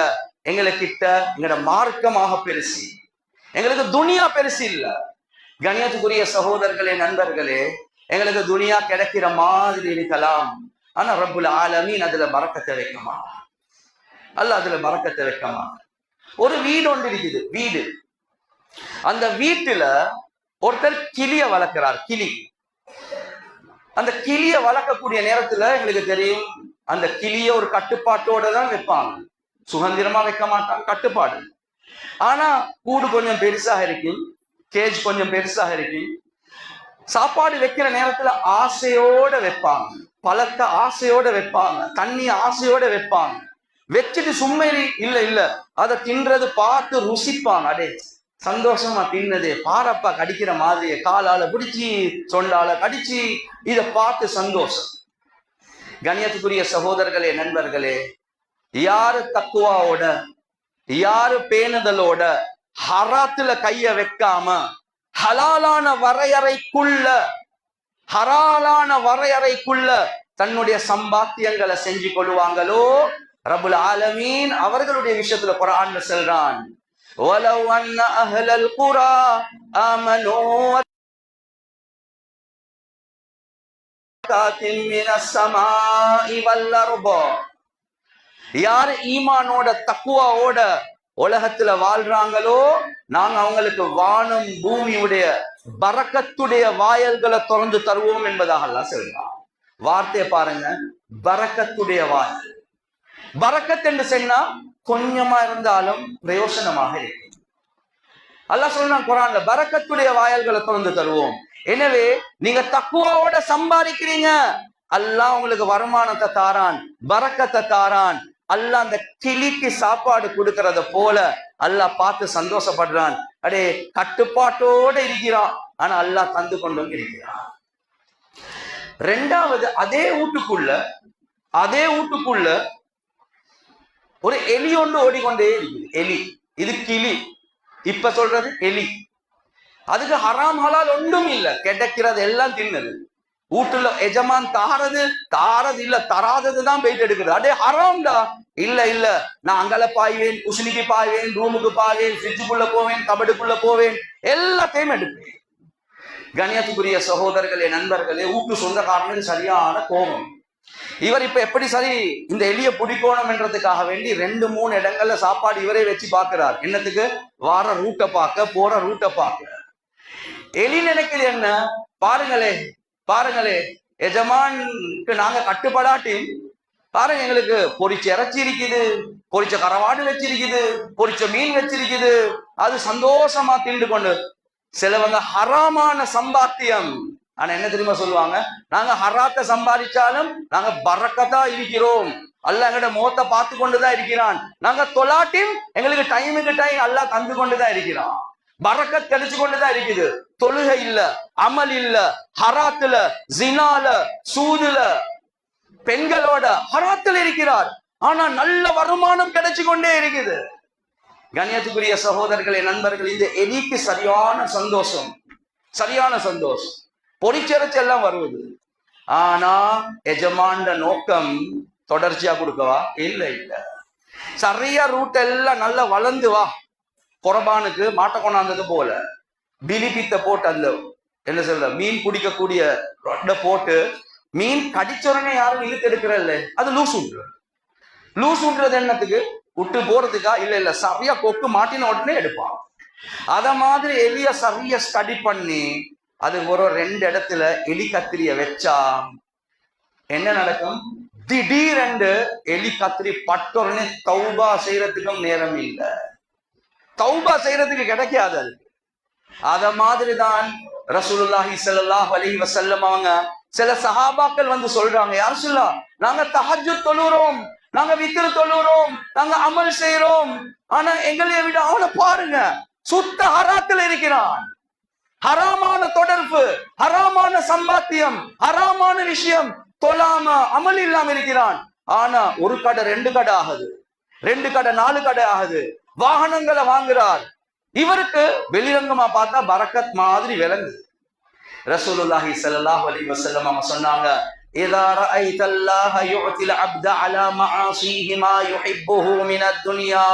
எங்களுக்கிட்ட எங்கட மார்க்கமாக பெருசு, எங்களுக்கு துனியா பெருசு இல்ல. கண்ணியத்துக்குரிய சகோதரர்களே, நண்பர்களே, எங்களுக்கு துனியா கிடைக்கிற மாதிரி இருக்கலாம், ஆனா ரப்புல் ஆலமீன் அதுல பரக்கத்தை வைக்கமா, அல்லாஹ் அதுல பரக்கத்தை வைக்கமா. ஒரு வீடு ஒன்று இருக்குது, வீடு. அந்த வீட்டுல ஒருத்தர் கிளிய வளர்க்கிறார், கிளி. அந்த கிளிய வளர்க்கக்கூடிய நேரத்துல எங்களுக்கு தெரியும், அந்த கிளிய ஒரு கட்டுப்பாட்டோட தான் வைப்பாங்க, சுதந்திரமா வைக்க மாட்டாங்க, கட்டுப்பாடு. ஆனா கூடு கொஞ்சம் பெருசாக இருக்கு, கேஜ் கொஞ்சம் பெருசாக இருக்கு. சாப்பாடு வைக்கிற நேரத்துல ஆசையோட வைப்பாங்க, பழத்தை ஆசையோட வைப்பாங்க, தண்ணி ஆசையோட வைப்பாங்க. வச்சுட்டு சும்மாரி இல்ல இல்ல, அதை தின்றது பார்த்து ருசிப்பாங்க, அடே சந்தோஷமா தின்னதே, பாரப்பா கடிக்கிற மாதிரியே, காலால பிடிச்சி சொண்டால கடிச்சு, இதை பார்த்து சந்தோஷம். கண்ணியத்துக்குரிய சகோதரர்களே, நண்பர்களே, யாரு தக்குவாவோட, யாரு பேணுதலோட ஹராத்துல கைய வைக்காம ஹலாலான வரையறைக்குள்ள தன்னுடைய சம்பாத்தியங்களை செஞ்சு கொள்வாங்களோ, ரப்புல் ஆலமீன் அவர்களுடைய விஷயத்துல குர்ஆன்ல சொல்றான், வலவ் அன்ன அஹ்லல் குரா ஆமனூ மினஸ் ஸமாஇ வல் அர்ض, யார் ஈமானோட தக்குவாவோட உலகத்துல வாழ்றாங்களோ, நாங்க அவங்களுக்கு வானம் பூமியுடைய பரக்கத்துடைய வாயல்களை திறந்து தருவோம் என்பதாக அல்லாஹ் சொல்றான். வார்த்தையை பாருங்க, பரக்கத்துடைய வாயல். பரக்கத் என்று சொன்னா கொஞ்சமா இருந்தாலும் பிரயோசனமாக இருக்கு. அல்லாஹ் சொல்றான் குர்ஆன்ல, பரக்கத்துடைய வாயல்களை திறந்து தருவோம். எனவே நீங்க தக்குவாவோட சம்பாதிக்கிறீங்க, அல்லாஹ் உங்களுக்கு வருமானத்தை தாரான், பரக்கத்தை தாரான். அல்லாஹ் அந்த கிளிக்கு சாப்பாடு கொடுக்கறத போல அல்லாஹ் பார்த்து சந்தோஷப்படுறான். அடே கட்டுப்பாட்டோட இருக்கிறான், ஆனா அல்லாஹ் தந்து கொண்டு இருக்கிறான். ரெண்டாவது, அதே வீட்டுக்குள்ள ஒரு எலி ஒன்று ஓடிக்கொண்டே இருக்குது. எலி, இது கிளி, இப்ப சொல்றது எலி. அதுக்கு ஹராம் ஹலால் ஒன்றும் இல்ல, கிடைக்கிறது எல்லாம் தின்னது. வீட்டுல எஜமான் தாரது இல்ல, தராததுதான் போயிட்டு எடுக்குது. அடே ஹராம்டா. இல்ல இல்ல, நான் அங்கல பாய்வேன், குசினிக்கு பாய்வேன், ரூமுக்கு பாய்வேன், ஃப்ரிட்ஜுக்குள்ள போவேன், கபடுக்குள்ள போவேன், எல்லாத்தையும் எடுப்பேன். கணியத்துக்குரிய சகோதரர்களே, நண்பர்களே, வீட்டு சொந்தக்காரனுக்கு சரியான கோபம். இவர் இப்ப எப்படி சரி இந்த எலிய பிடிக்கணும் என்றதுக்காக வேண்டி 2-3 இடங்கள்ல சாப்பாடு இவரே வச்சு பாக்குறார். என்னத்துக்கு? வார ரூட்டை பார்க்க, போற ரூட்டை பார்க்க. எலி நினைக்குது என்ன, பாருங்களே எஜமானுக்கு நாங்க கட்டுப்படாட்டி பாருங்க, எங்களுக்கு பொரிச்ச இறைச்சி இருக்குது, பொரிச்ச கரவாடு வச்சிருக்குது, பொரிச்ச மீன் வச்சிருக்குது, அது சந்தோஷமா திண்டு கொண்டு. சிலவங்க ஹராமான சம்பாத்தியம். ஆனா என்ன தெரியுமா சொல்லுவாங்க, நாங்க ஹராத்த சம்பாதிச்சாலும் நாங்க பறக்கத்தா இருக்கிறோம், அல்லாஹ் எங்கட முகத்தை பார்த்து கொண்டுதான் இருக்கிறான், நாங்க தொலாட்டியும் எங்களுக்கு டைமுக்கு டைம் அல்லாஹ் தந்து கொண்டுதான் இருக்கிறான், பறக்கத் கிடைச்சு கொண்டுதான் இருக்குது. தொழுகை இல்ல, அமல் இல்ல, ஹராத்துல, ஜினால, சூதுல, பெண்களோட ஹராத்துல இருக்கிறார், ஆனா நல்ல வருமானம் கிடைச்சு கொண்டே இருக்குது. கண்ணியத்துக்குரிய சகோதரர்களே, நண்பர்கள், இந்த எலிக்கு சரியான சந்தோஷம். பொறிச்சரிச்சு எல்லாம் வருவது. ஆனா எஜமாண்ட நோக்கம் தொடர்ச்சியா கொடுக்கவா? இல்ல. சரியா ரூட் எல்லாம் நல்லா வளர்ந்து வா, குரபானுக்கு மாட்ட கொண்டாந்தது போல பிலிபித்த போட்டு அந்த என்ன சொல்ற மீன் பிடிக்கக்கூடிய போட்டு மீன் கடிச்சோடனே யாரும் இழுத்து எடுக்கிறல்ல, அது லூஸ் விட்டுறது என்னத்துக்கு? விட்டு போறதுக்கா? இல்ல சரியா கொக்கு மாட்டின உடனே எடுப்பான். அத மாதிரி எலிய சரியா ஸ்டடி பண்ணி அது ஒரு 2 இடத்துல எலி கத்திரிய வச்சா என்ன நடக்கும்? திடீரென்று எலி கத்திரி பட்டோர்னு தௌபா செய்யறதுக்கும் நேரம் இல்லை, தௌபா செய்யறதுக்கு கிடைக்காது. அத மாதிரிதான் ரசூலுல்லாஹி ஸல்லல்லாஹு அலைஹி வஸல்லம் அவங்க சில சஹாபாக்கள் வந்து சொல்றாங்க, யார் சொல்லா, நாங்க தஹஜ்ஜுத் தொழுறோம், நாங்க வித்ர் தொழுறோம், நாங்க அமல் செய்யறோம், ஆனா எங்களைய விட அவனை பாருங்க, சுத்த ஹராத்துல இருக்கிறான். ஹராமான தொடர்பு, ஹராமான சம்பாத்தியம், ஹராமான விஷயம், தொழாம அமல் இல்லாம இருக்கிறான். ஆனா 1 கடை 2 கடை ஆகுது, 2 கடை 4 கடை ஆகுது, வாகனங்களை வாங்குறார். இவருக்கு வெளிரங்கமா பார்த்தா பரக்கத் மாதிரி விளங்குது. ரசூலுல்லாஹி ஸல்லல்லாஹு அலைஹி வஸல்லம் அவங்க சொன்னாங்க, இதா ரஅய்தல்லாஹ யு'தில் அப்த அலா மஆசிஹி மா யுஹிப்புஹு மினத் துன்யா.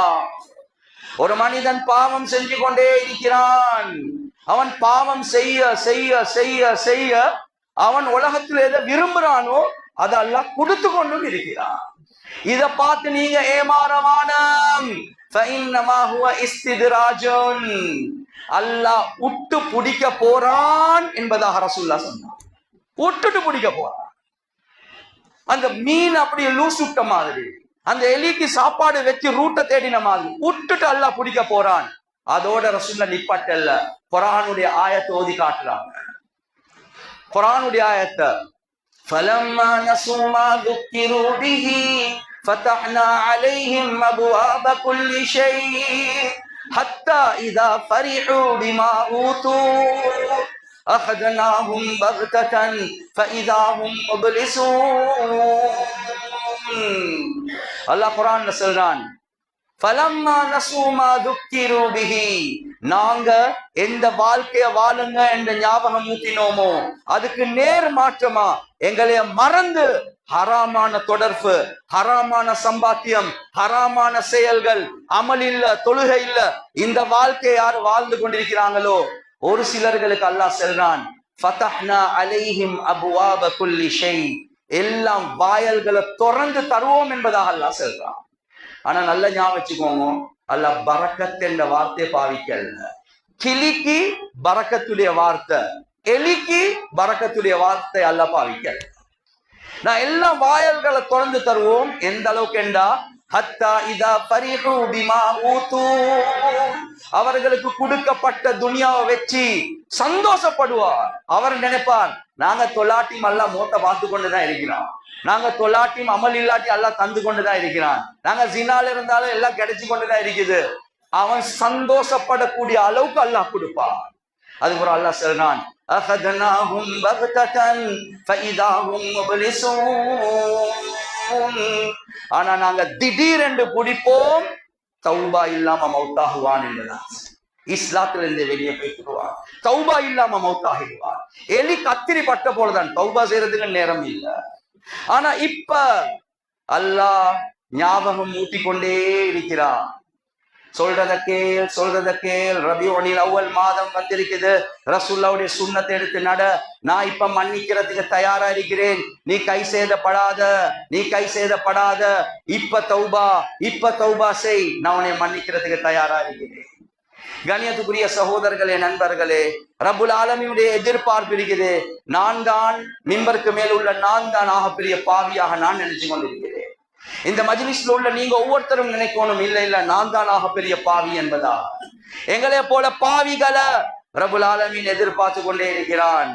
ஒரு மனிதன் பாவம் செஞ்சு கொண்டே இருக்கிறான், அவன் பாவம் செய்ய செய்ய செய்ய செய்ய அவன் உலகத்தில் எதை விரும்புறானோ அதை அல்லாஹ் கொடுத்து கொண்டும் இருக்கிறான். இத பார்த்து நீங்க ஏமாறவான, அல்லாஹ் உட்டு பிடிக்க போறான் என்பதாக ரசூலுல்லாஹ் சொன்னான். உட்டுட்டு பிடிக்க போறான். அந்த மீன் அப்படியே லூஸ் விட்ட மாதிரி, அந்த எலிக்கு சாப்பாடு வச்சு ரூட்டை தேடின மாதிரி விட்டுட்டு அல்லாஹ் பிடிக்க போறான். அதோட ரசூலுல்லாஹ் நிப்பாட்டல்ல, குர்ஆனுடைய ஆயத்தை ஓதி காட்டுறாங்க. குர்ஆனுடைய ஆயத்தை, ஃபலம்மா நஸூ மா ذُكِّرُوا بِهِ فَتَحْنَا عَلَيْهِمْ أَبْوَابَ كُلِّ شَيْءٍ حَتَّى إِذَا فَرِحُوا بِمَا أُوتُوا أَخَذْنَاهُمْ بَغْتَةً فَإِذَا هُمْ مُبْلِسُونَ. அல்லாஹ் குர்ஆன்ல சொல்றான், ஃபலம்மா நஸூ மா ذُكِّرُوا بِهِ, நாங்க எந்த வாழ்க்கைய வாழுங்க என்ற ஞாபகம் ஊட்டினோமோ அதுக்கு நேர் மாற்றமா எங்களைய மறந்து ஹராமான தொடர்பு, ஹராமான சம்பாத்தியம், ஹராமான செயல்கள், அமல் இல்ல, தொழுகை இல்ல, இந்த வாழ்க்கையை யார் வாழ்ந்து கொண்டிருக்கிறாங்களோ ஒரு சிலர்களுக்கு அல்லாஹ் சொல்றான், ஃபதஹ்னா அலைஹிம் அப்வாப குல்லி ஷை, எல்லாம் வாயல்களை திறந்து தருவோம் என்பதாக அல்லாஹ் சொல்றான். ஆனா நல்ல ஞாபகம் வச்சுக்கோங்க, அல்லாஹ் பரக்கத் என்ற வார்த்தையை பாவிக்கல. கிளிக்கு பரக்கத்துடைய வார்த்தை, எலிக்கு பரக்கத்துடைய வார்த்தை அல்லாஹ் பாவிக்கல. நான் எல்லாம் வாயல்களை திறந்து தருவோம். எந்த அளவுக்கு என்றா, ஹத்தா இதா ஃபரிஹு பிமா ஊது, அவர்களுக்கு கொடுக்கப்பட்ட துனியாவை வச்சு சந்தோஷப்படுவார். அவர் நினைப்பார், நாங்க தொலாட்டியும் அல்லாஹ் மோத்த பார்த்து கொண்டுதான் இருக்கிறோம், நாங்க தொலாட்டியும் அமல் இல்லாட்டி அல்லாஹ் தந்து கொண்டுதான் இருக்கிறான், நாங்க ஜினால இருந்தாலும் எல்லாம் கிடைச்சு கொண்டுதான் இருக்குது. அவன் சந்தோஷப்படக்கூடிய அளவுக்கு அல்லாஹ் கொடுப்பான். அதுக்கப்புறம் அல்லாஹ் சொல்றான், அஹதனாஹும் பக்ததன் ஃபஇதா ஹும் முப்லிஸூன், ஆனா நாங்க திடீரென்று பிடிப்போம், தௌபா இல்லாம மௌத்தாகுவான் என்பதா. இஸ்லாத்துல இருந்து வெளியே போய்த்துருவார். தௌபா இல்லாம மௌத்தாகிடுவார். எலி கத்திரி பட்ட போலதான், தௌபா செய்யறதுக்கு நேரம் இல்ல. ஆனா இப்ப அல்லாஹ் ஞாபகம் ஊட்டிக்கொண்டே இருக்கிறார். சொல்றத கேள். ரபியுல் அவ்வல் மாதம் வந்திருக்குது, ரசூலுல்லாஹ்வுடைய சுன்னத்தை எடுத்து நட. நான் இப்ப மன்னிக்கிறதுக்கு தயாரா இருக்கிறேன். நீ கை சேதப்படாத. இப்ப தௌபா செய், நான் உன்னை மன்னிக்கிறதுக்கு தயாரா இருக்கிறேன். கண்ணியத்துக்குரிய சகோதரர்களே, நண்பர்களே, ரப்புல் ஆலமீனுடைய எதிர்பார்ப்பு இருக்குது. நான் தான் மிம்பருக்கு மேல் உள்ள நான் தான் ஆகப்பெரிய பாவியாக நான் நினைச்சு கொண்டிருக்கிறேன். இந்த மஜ்லிஸ்ல உள்ள நீங்க ஒவ்வொருத்தரும் நினைக்கணும், இல்ல நான் தான் ஆகப்பெரிய பாவி என்பதா. எங்களே போல பாவிகளை ரப்புல் ஆலமீன் எதிர்பார்த்து கொண்டே இருக்கிறான்.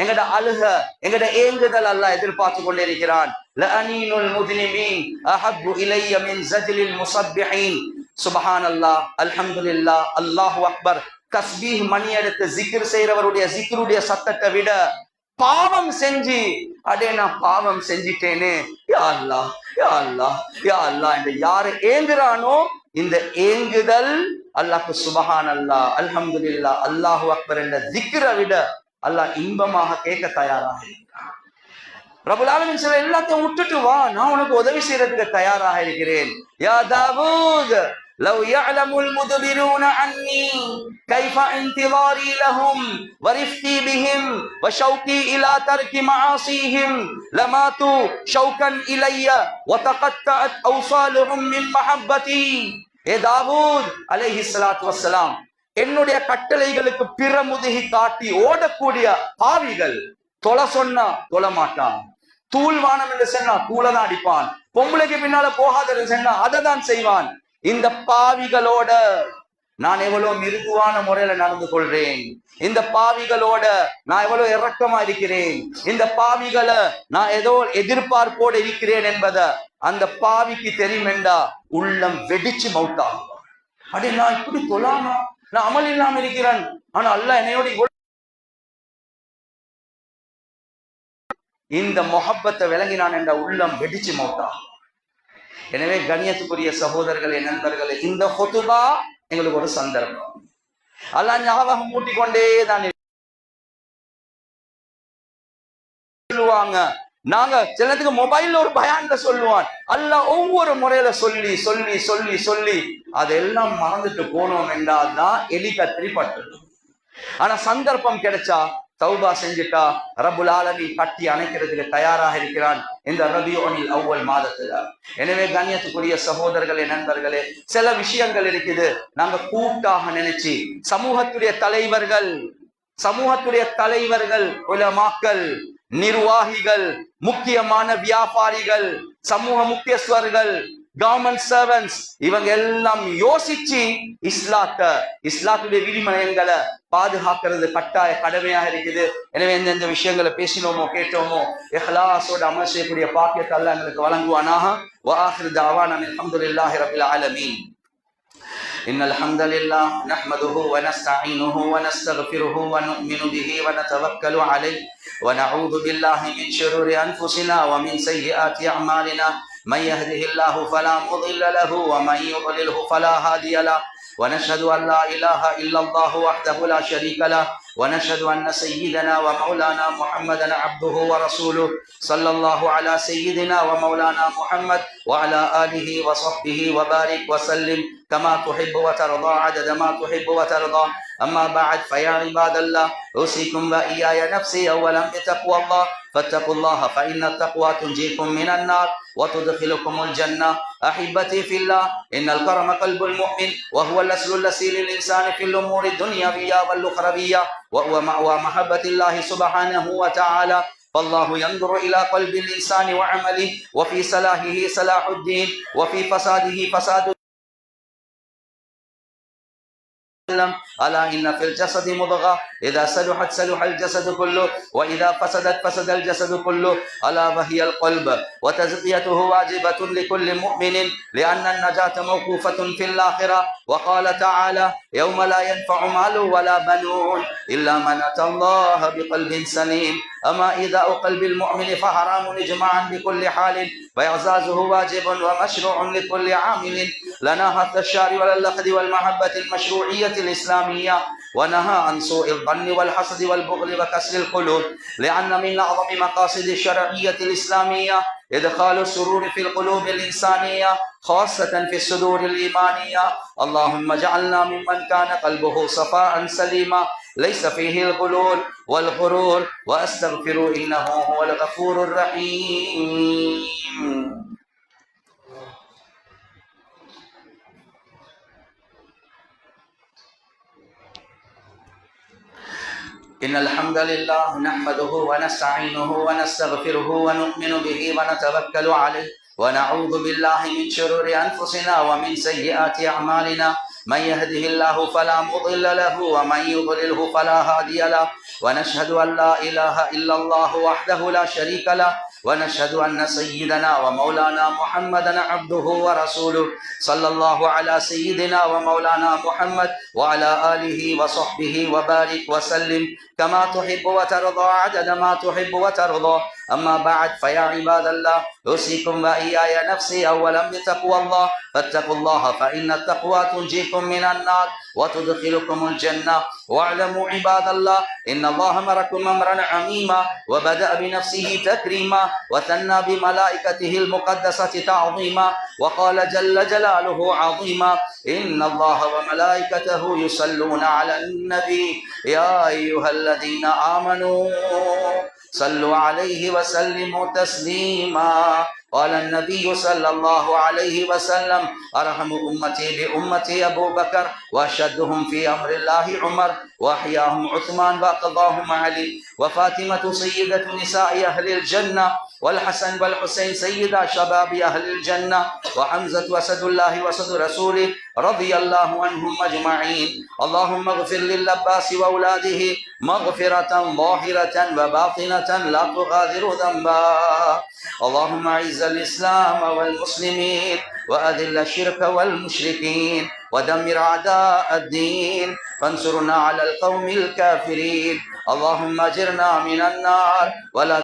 எங்கட அழுக, எங்கட ஏங்குதல் அல்லாஹ் எதிர்பார்த்து கொண்டே இருக்கிறான். லஅனீனுல் முத்னிபீன் அஹப்பு இலைய மின் ஸஜ்லில் முஸப்பிஹீன். சுப்ஹானல்லாஹ், அல்ஹம்துலில்லாஹ், அல்லாஹு அக்பர். தஸ்பீஹ் மணி எடுத்து ஜிக்ர் செய்றவருடைய ஜிக்ருடைய சத்தத்தை விட பாவம் செஞ்சு, அடே நான் பாவம் செஞ்சிட்டேனே, யா அல்லாஹ் என்று யாரு ஏங்குறானோ, இந்த ஏங்குதல் அல்லாஹ்க்கு சுப்ஹானல்லாஹ், அல்ஹம்துலில்லாஹ், அல்லாஹு அக்பர் என்ற ஜிக்ரை விட அல்லாஹ் இன்பமாக கேட்க தயாராக இருக்கிறான். ரப்புல் ஆலமீன் சொல்ற எல்லாத்தையும் விட்டுட்டு வா, நான் உனக்கு உதவி செய்யறதுக்கு தயாராக இருக்கிறேன். யா தாவூத் لو يعلم المدبرون عني كيف انتظاري لهم ورفقي بهم وشوقي الى ترك معاصيهم لماتوا شوقا الي وتقطعت اوصالهم من محبتي. ஏ தாவூத் அலைஹிஸ்ஸலாத்து வஸ்ஸலாம், என்னுடைய கட்டளைகளுக்கு பிறமுதுகி காட்டி ஓடக்கூடிய பாவிகள், தொலை சொன்னா தொலை மாட்டான், தூள் வானம் என்று சொன்னா தூளதான் அடிப்பான், பொம்பளைக்கு பின்னால போகாத சொன்னா அதை தான் செய்வான். இந்த பாவிகளோட நான் எவ்வளவு மிருதுவான முறையில நடந்து கொள்றேன், இந்த பாவிகளோட நான் எவ்வளவு இரக்கமா இருக்கிறேன், இந்த பாவிகளை நான் ஏதோ எதிர்பார்ப்போடு இருக்கிறேன் என்பதை அந்த பாவிக்கு தெரியும் என்றா உள்ளம் வெடிச்சு மௌத்தாகும். அடே நான் இப்படி தொழாமா, நான் அமல் இல்லாம இருக்கிறேன், ஆனா அல்லாஹ் என்னையோட இந்த மொஹப்பத்தை விளங்கினான் என்ற உள்ளம் வெடிச்சு மௌத்தாகும். எனவே கண்ணியத்துக்குரிய சகோதரர்களே, நண்பர்களே, இந்த ஹுதுபா எங்களுக்கு ஒரு சந்தர்ப்பம். அல்லாஹ் ஞாபகம் மூட்டி கொண்டே தான் சொல்லுவாங்க. நாங்க சிலத்துக்கு மொபைல்ல ஒரு பயான்ல சொல்லுவான், அல்லாஹ் ஒவ்வொரு முறையில சொல்லி சொல்லி சொல்லி சொல்லி அதெல்லாம் மறந்துட்டு போனோம் என்றால் தான் எலி கத்திரி பட்டது. ஆனா சந்தர்ப்பம் கிடைச்சா தௌபா செஞ்சுட்டா ரப்புல் ஆலமீன் கட்டி அணைக்கிறதுக்கு தயாராக இருக்கிறான் இந்த ரபியுல் அவ்வல் மாதத்துல. எனவே கண்ணியத்துக்குரிய சகோதரர்களே, நண்பர்களே, சில விஷயங்கள் இருக்குது நாங்க கூட்டாக நினைச்சு சமூகத்துடைய தலைவர்கள் உலமாக்கள், நிர்வாகிகள், முக்கியமான வியாபாரிகள், சமூக முக்கியஸ்தர்கள், கவர்மெண்ட் சர்வன்ட்ஸ், இவங்க எல்லாம் யோசிச்சு இஸ்லாத்துடைய விதிமுறைகளை பாதுகாக்கிறது கட்டாய கடமையாக இருக்குது. எனவே எந்தெந்த விஷயங்களை பேசினோமோ கேட்டோமோ இஹ்லாஸோட அமல் செய்யக்கூடிய பாக்கியத்தை அல்லாஹ் எங்களுக்கு வழங்குவானாக. வ ஆகிரு தஅவானா அல்ஹம்துலில்லாஹி ரப்பில் ஆலமீன். إن الحمد لله نحمده ونستعينه ونستغفره ونؤمن به ونتوكل عليه ونعوذ بالله من شرور أنفسنا ومن سيئات أعمالنا من يهده الله فلا مضل له ومن يضلله فلا هادي له ونشهد أن لا إله إلا الله وحده لا شريك له ونشهد أن سيدنا ومولانا محمدا عبده ورسوله صلى الله على سيدنا ومولانا محمد وعلى آله وصحبه وبارك وسلم كما تحب وترضى عدد ما تحب وترضى. أما بعد فيا عباد الله أوصيكم وإياي نفسي أولا بتقوى الله فاتقوا الله فإن التقوى تنجيكم من النار وتدخلكم الجنة. أحبتي في الله، إن الكرم قلب المؤمن وهو الأصل الذي للإنسان في الأمور الدنيوية والأخروية وهو مأوى محبة الله سبحانه وتعالى. فالله ينظر إلى قلب الإنسان وعمله، وفي صلاحه صلاح الدين وفي فساده فساد. ألا إن في الجسد مضغة إذا صلحت صلح الجسد كله وإذا فسدت فسد الجسد كله ألا وهي القلب، وتزكيته واجبة لكل مؤمن لأن النجاة موقوفة في الآخرة. وقال تعالى يوم لا ينفع مال ولا بنون إلا من أتى الله بقلب سليم. أما إيذاء قلب المؤمن فحرام إجماعا بكل حال، وإعزازه واجب ومشروع لكل عامل. لنا حث الشعر واللخذ والمحبة المشروعية الإسلامية، ونهى عن سوء الظن والحسد والبغض وكسر القلوب، لأن من أعظم مقاصد الشرعية الإسلامية إدخال السرور في القلوب الإنسانية، خاصة في الصدور الإيمانية. اللهم اجعلنا ممن كان قلبه صفاء سليما ليس فيه الغلول والغرور، وأستغفر إنه هو الغفور الرحيم. إن الحمد لله نحمده ونستعينه ونستغفره ونؤمن به ونتوكل عليه، ونعوذ بالله من شرور أنفسنا ومن سيئات أعمالنا. من يهده الله فلا مضل له ومن يضلله فلا هادي له، ونشهد أن لا إله إلا الله وحده لا شريك له، ونشهد أن سيدنا ومولانا محمدا عبده ورسوله. صلى الله على سيدنا ومولانا محمد وعلى آله وصحبه وبارك وسلم كما تحب وترضى عدد ما تحب وترضى. أما بعد، فيا عباد الله، أوصيكم وإياي نفسي أولا بتقوى الله، فاتقوا الله فإن التقوى تنجيكم من النار وتدخلكم الجنة. واعلموا عباد الله إن الله أمركم أمرا عميما، وبدأ بنفسه تكريما، وثنى بملائكته المقدسة تعظيما، وقال جل جلاله عظيما: إن الله وملائكته يصلون على النبي يا أيها الذين آمنوا صلوا عليه وسلموا تسليما. قال النبي صلى الله عليه وسلم: أرحم أمتي بأمتي أبو بكر، وأشدهم في أمر الله عمر، وأحياهم عثمان، وأقضاهم علي، وفاطمة سيدة نساء أهل الجنة، والحسن والحسين سيدا شباب أهل الجنة، وحمزة أسد الله وأسد رسوله رضي الله عنهم أجمعين. اللهم اغفر للعباس وأولاده مغفرة ظاهرة وباطنة لا تغادر ذنبا. اللهم أعز الإسلام والمسلمين، وأذل الشرك والمشركين، ودمر أعداء الدين، فانصرنا على القوم الكافرين. اللهم أجرنا من النار ولا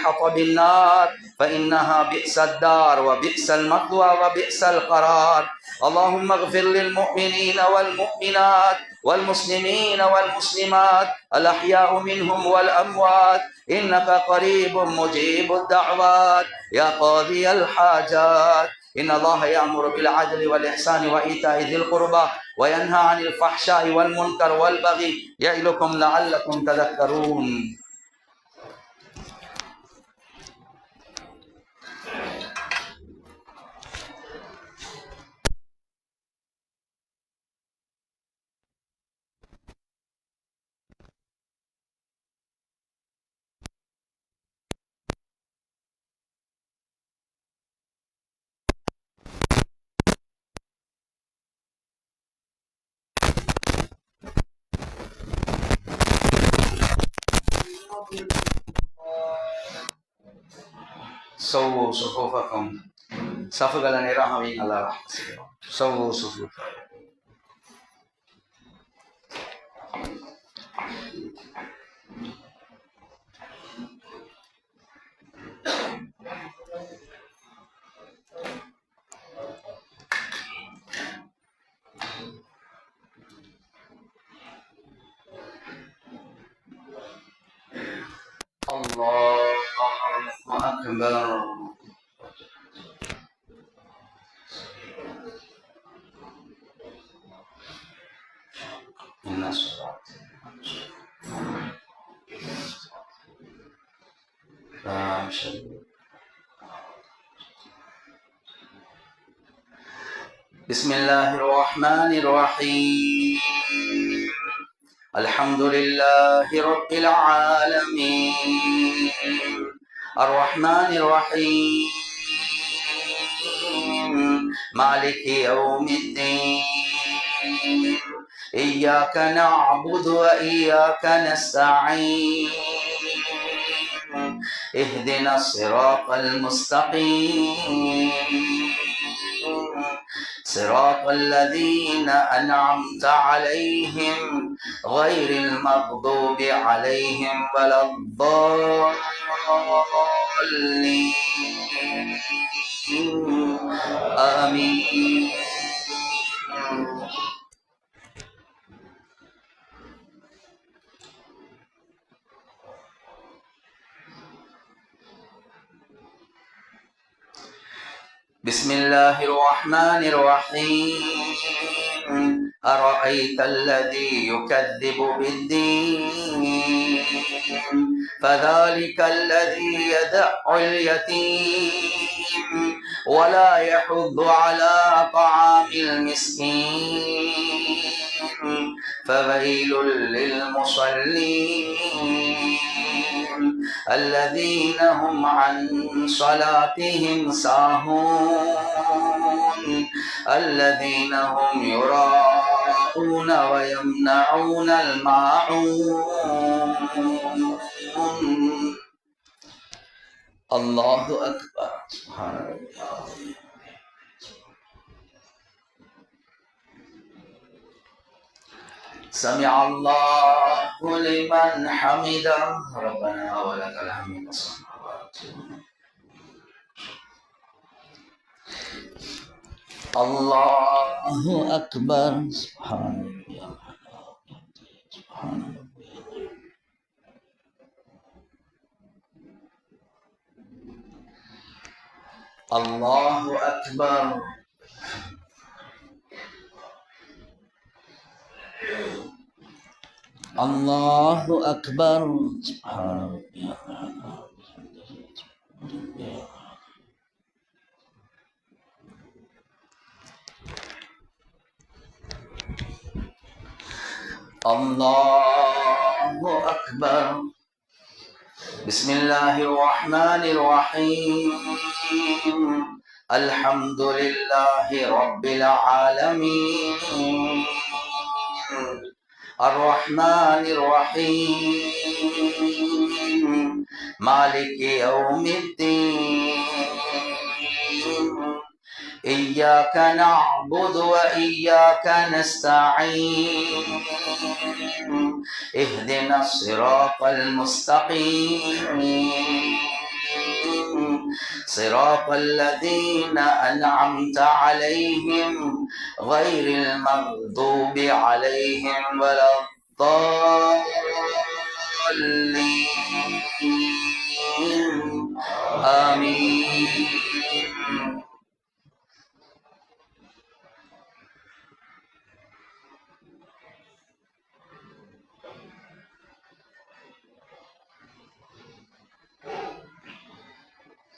حطب النار، فإنها بئس الدار وبئس المثوى وبئس القرار. اللهم اغفر للمؤمنين والمؤمنات والمسلمين والمسلمات الأحياء منهم والأموات، إنك قريب مجيب الدعوات يا قاضي الحاجات. إن الله يأمر بالعدل والإحسان وإيتاء ذي القربى، وينهى عن الفحشاء والمنكر والبغي، يعظكم لعلكم تذكرون. سووا صفوفكم، صفقة نراهم الله سووا صفوف. الله أكبر. بسم الله الرحمن الرحيم. الحمد لله رب العالمين، الرحمن الرحيم، مالك يوم الدين، إياك نعبد وإياك نستعين، اهدنا الصراط المستقيم، صراط الذين أنعمت عليهم غير المغضوب عليهم ولا الضالين آمين. بسم الله الرحمن الرحيم. أرأيت الذي يكذب بالدين فذلك الذي يدع اليتيم ولا يحض على طعام المسكين فويل للمصلين الذين هم عن صلاتهم ساهون الذين هم يراءون ويمنعون الماعون. الله أكبر. سبحان الله. سمع الله لمن حمده ربنا ولك الحمد. الله أكبر. سبحان الله. سبحان الله. الله أكبر. الله أكبر. سبحان الله. الله أكبر. بسم الله الرحمن الرحيم. الحمد لله رب العالمين الرحمن الرحيم مالك يوم الدين إياك نعبد وإياك نستعين اهدنا الصراط المستقيم صراط الذين أنعمت عليهم غير المغضوب عليهم ولا الضالين آمين.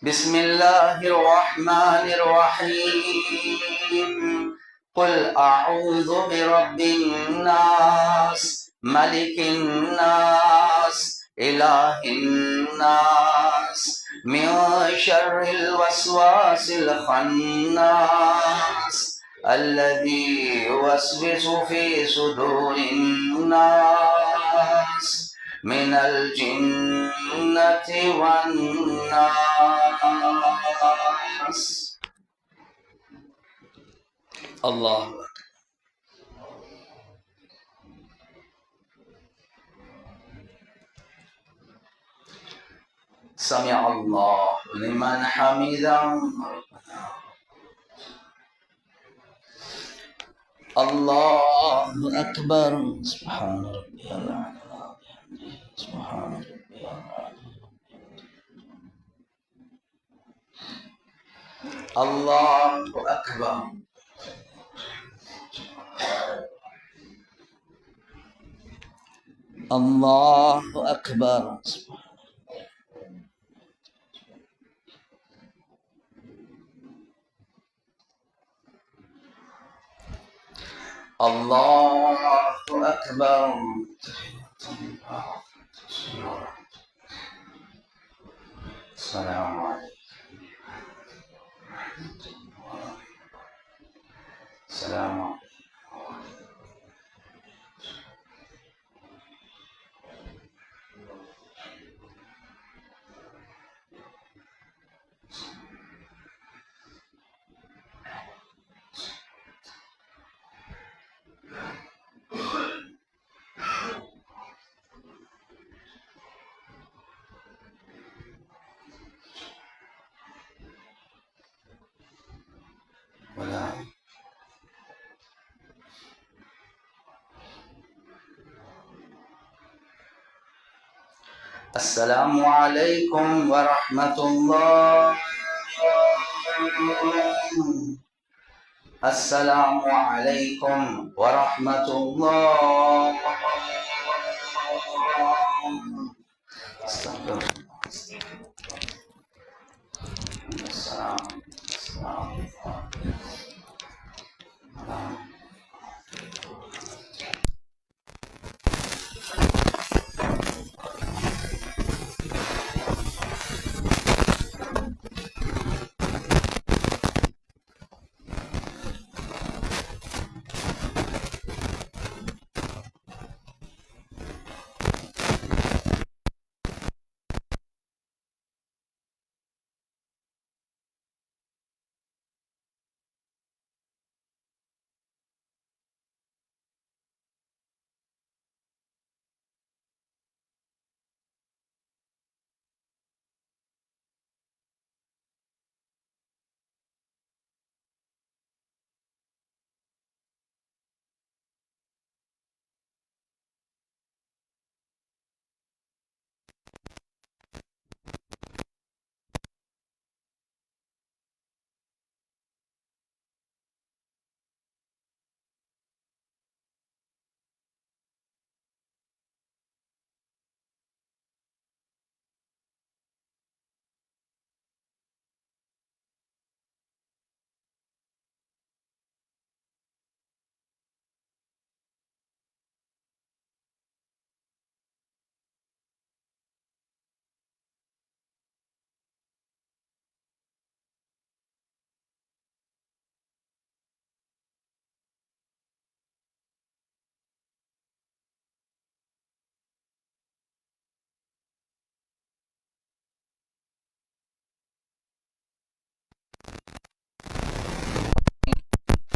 بسم الله الرحمن الرحيم. قل أعوذ برب الناس ملك الناس إله الناس من شر الوسواس الخناس الذي يوسوس في صدور الناس من الجنة والناس. الله. سمع الله لمن حمده. الله أكبر. سبحان ربي الأعلى. سبحان ربي الأعلى. الله أكبر. الله أكبر. الله أكبر. السلام عليكم. السلام عليكم. السلام عليكم ورحمة الله. السلام عليكم ورحمة الله. استغفر السلام.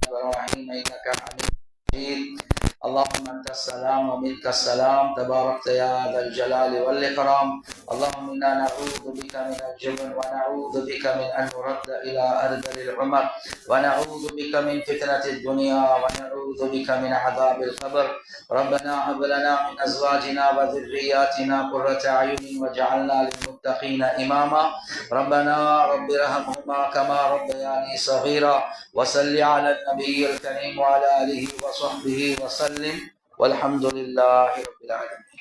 الرحيم إنك حميد مجيد. اللهم أنت السلام ومنك السلام، تباركت يا ذا الجلال والإكرام. اللهم إنا نعوذ بك من الجبن، ونعوذ بك من أن نرد إلى أرذل العمر، ونعوذ بك من فتنة الدنيا، ونعوذ بك من عذاب القبر. ربنا هب لنا من أزواجنا وذرياتنا قرة أعين واجعلنا للمتقين إماما. ربنا رب ارحمهما كما ربياني صغيرا. وصل على النبي الكريم وعلى آله وصحبه وسلم، والحمد لله رب العالمين.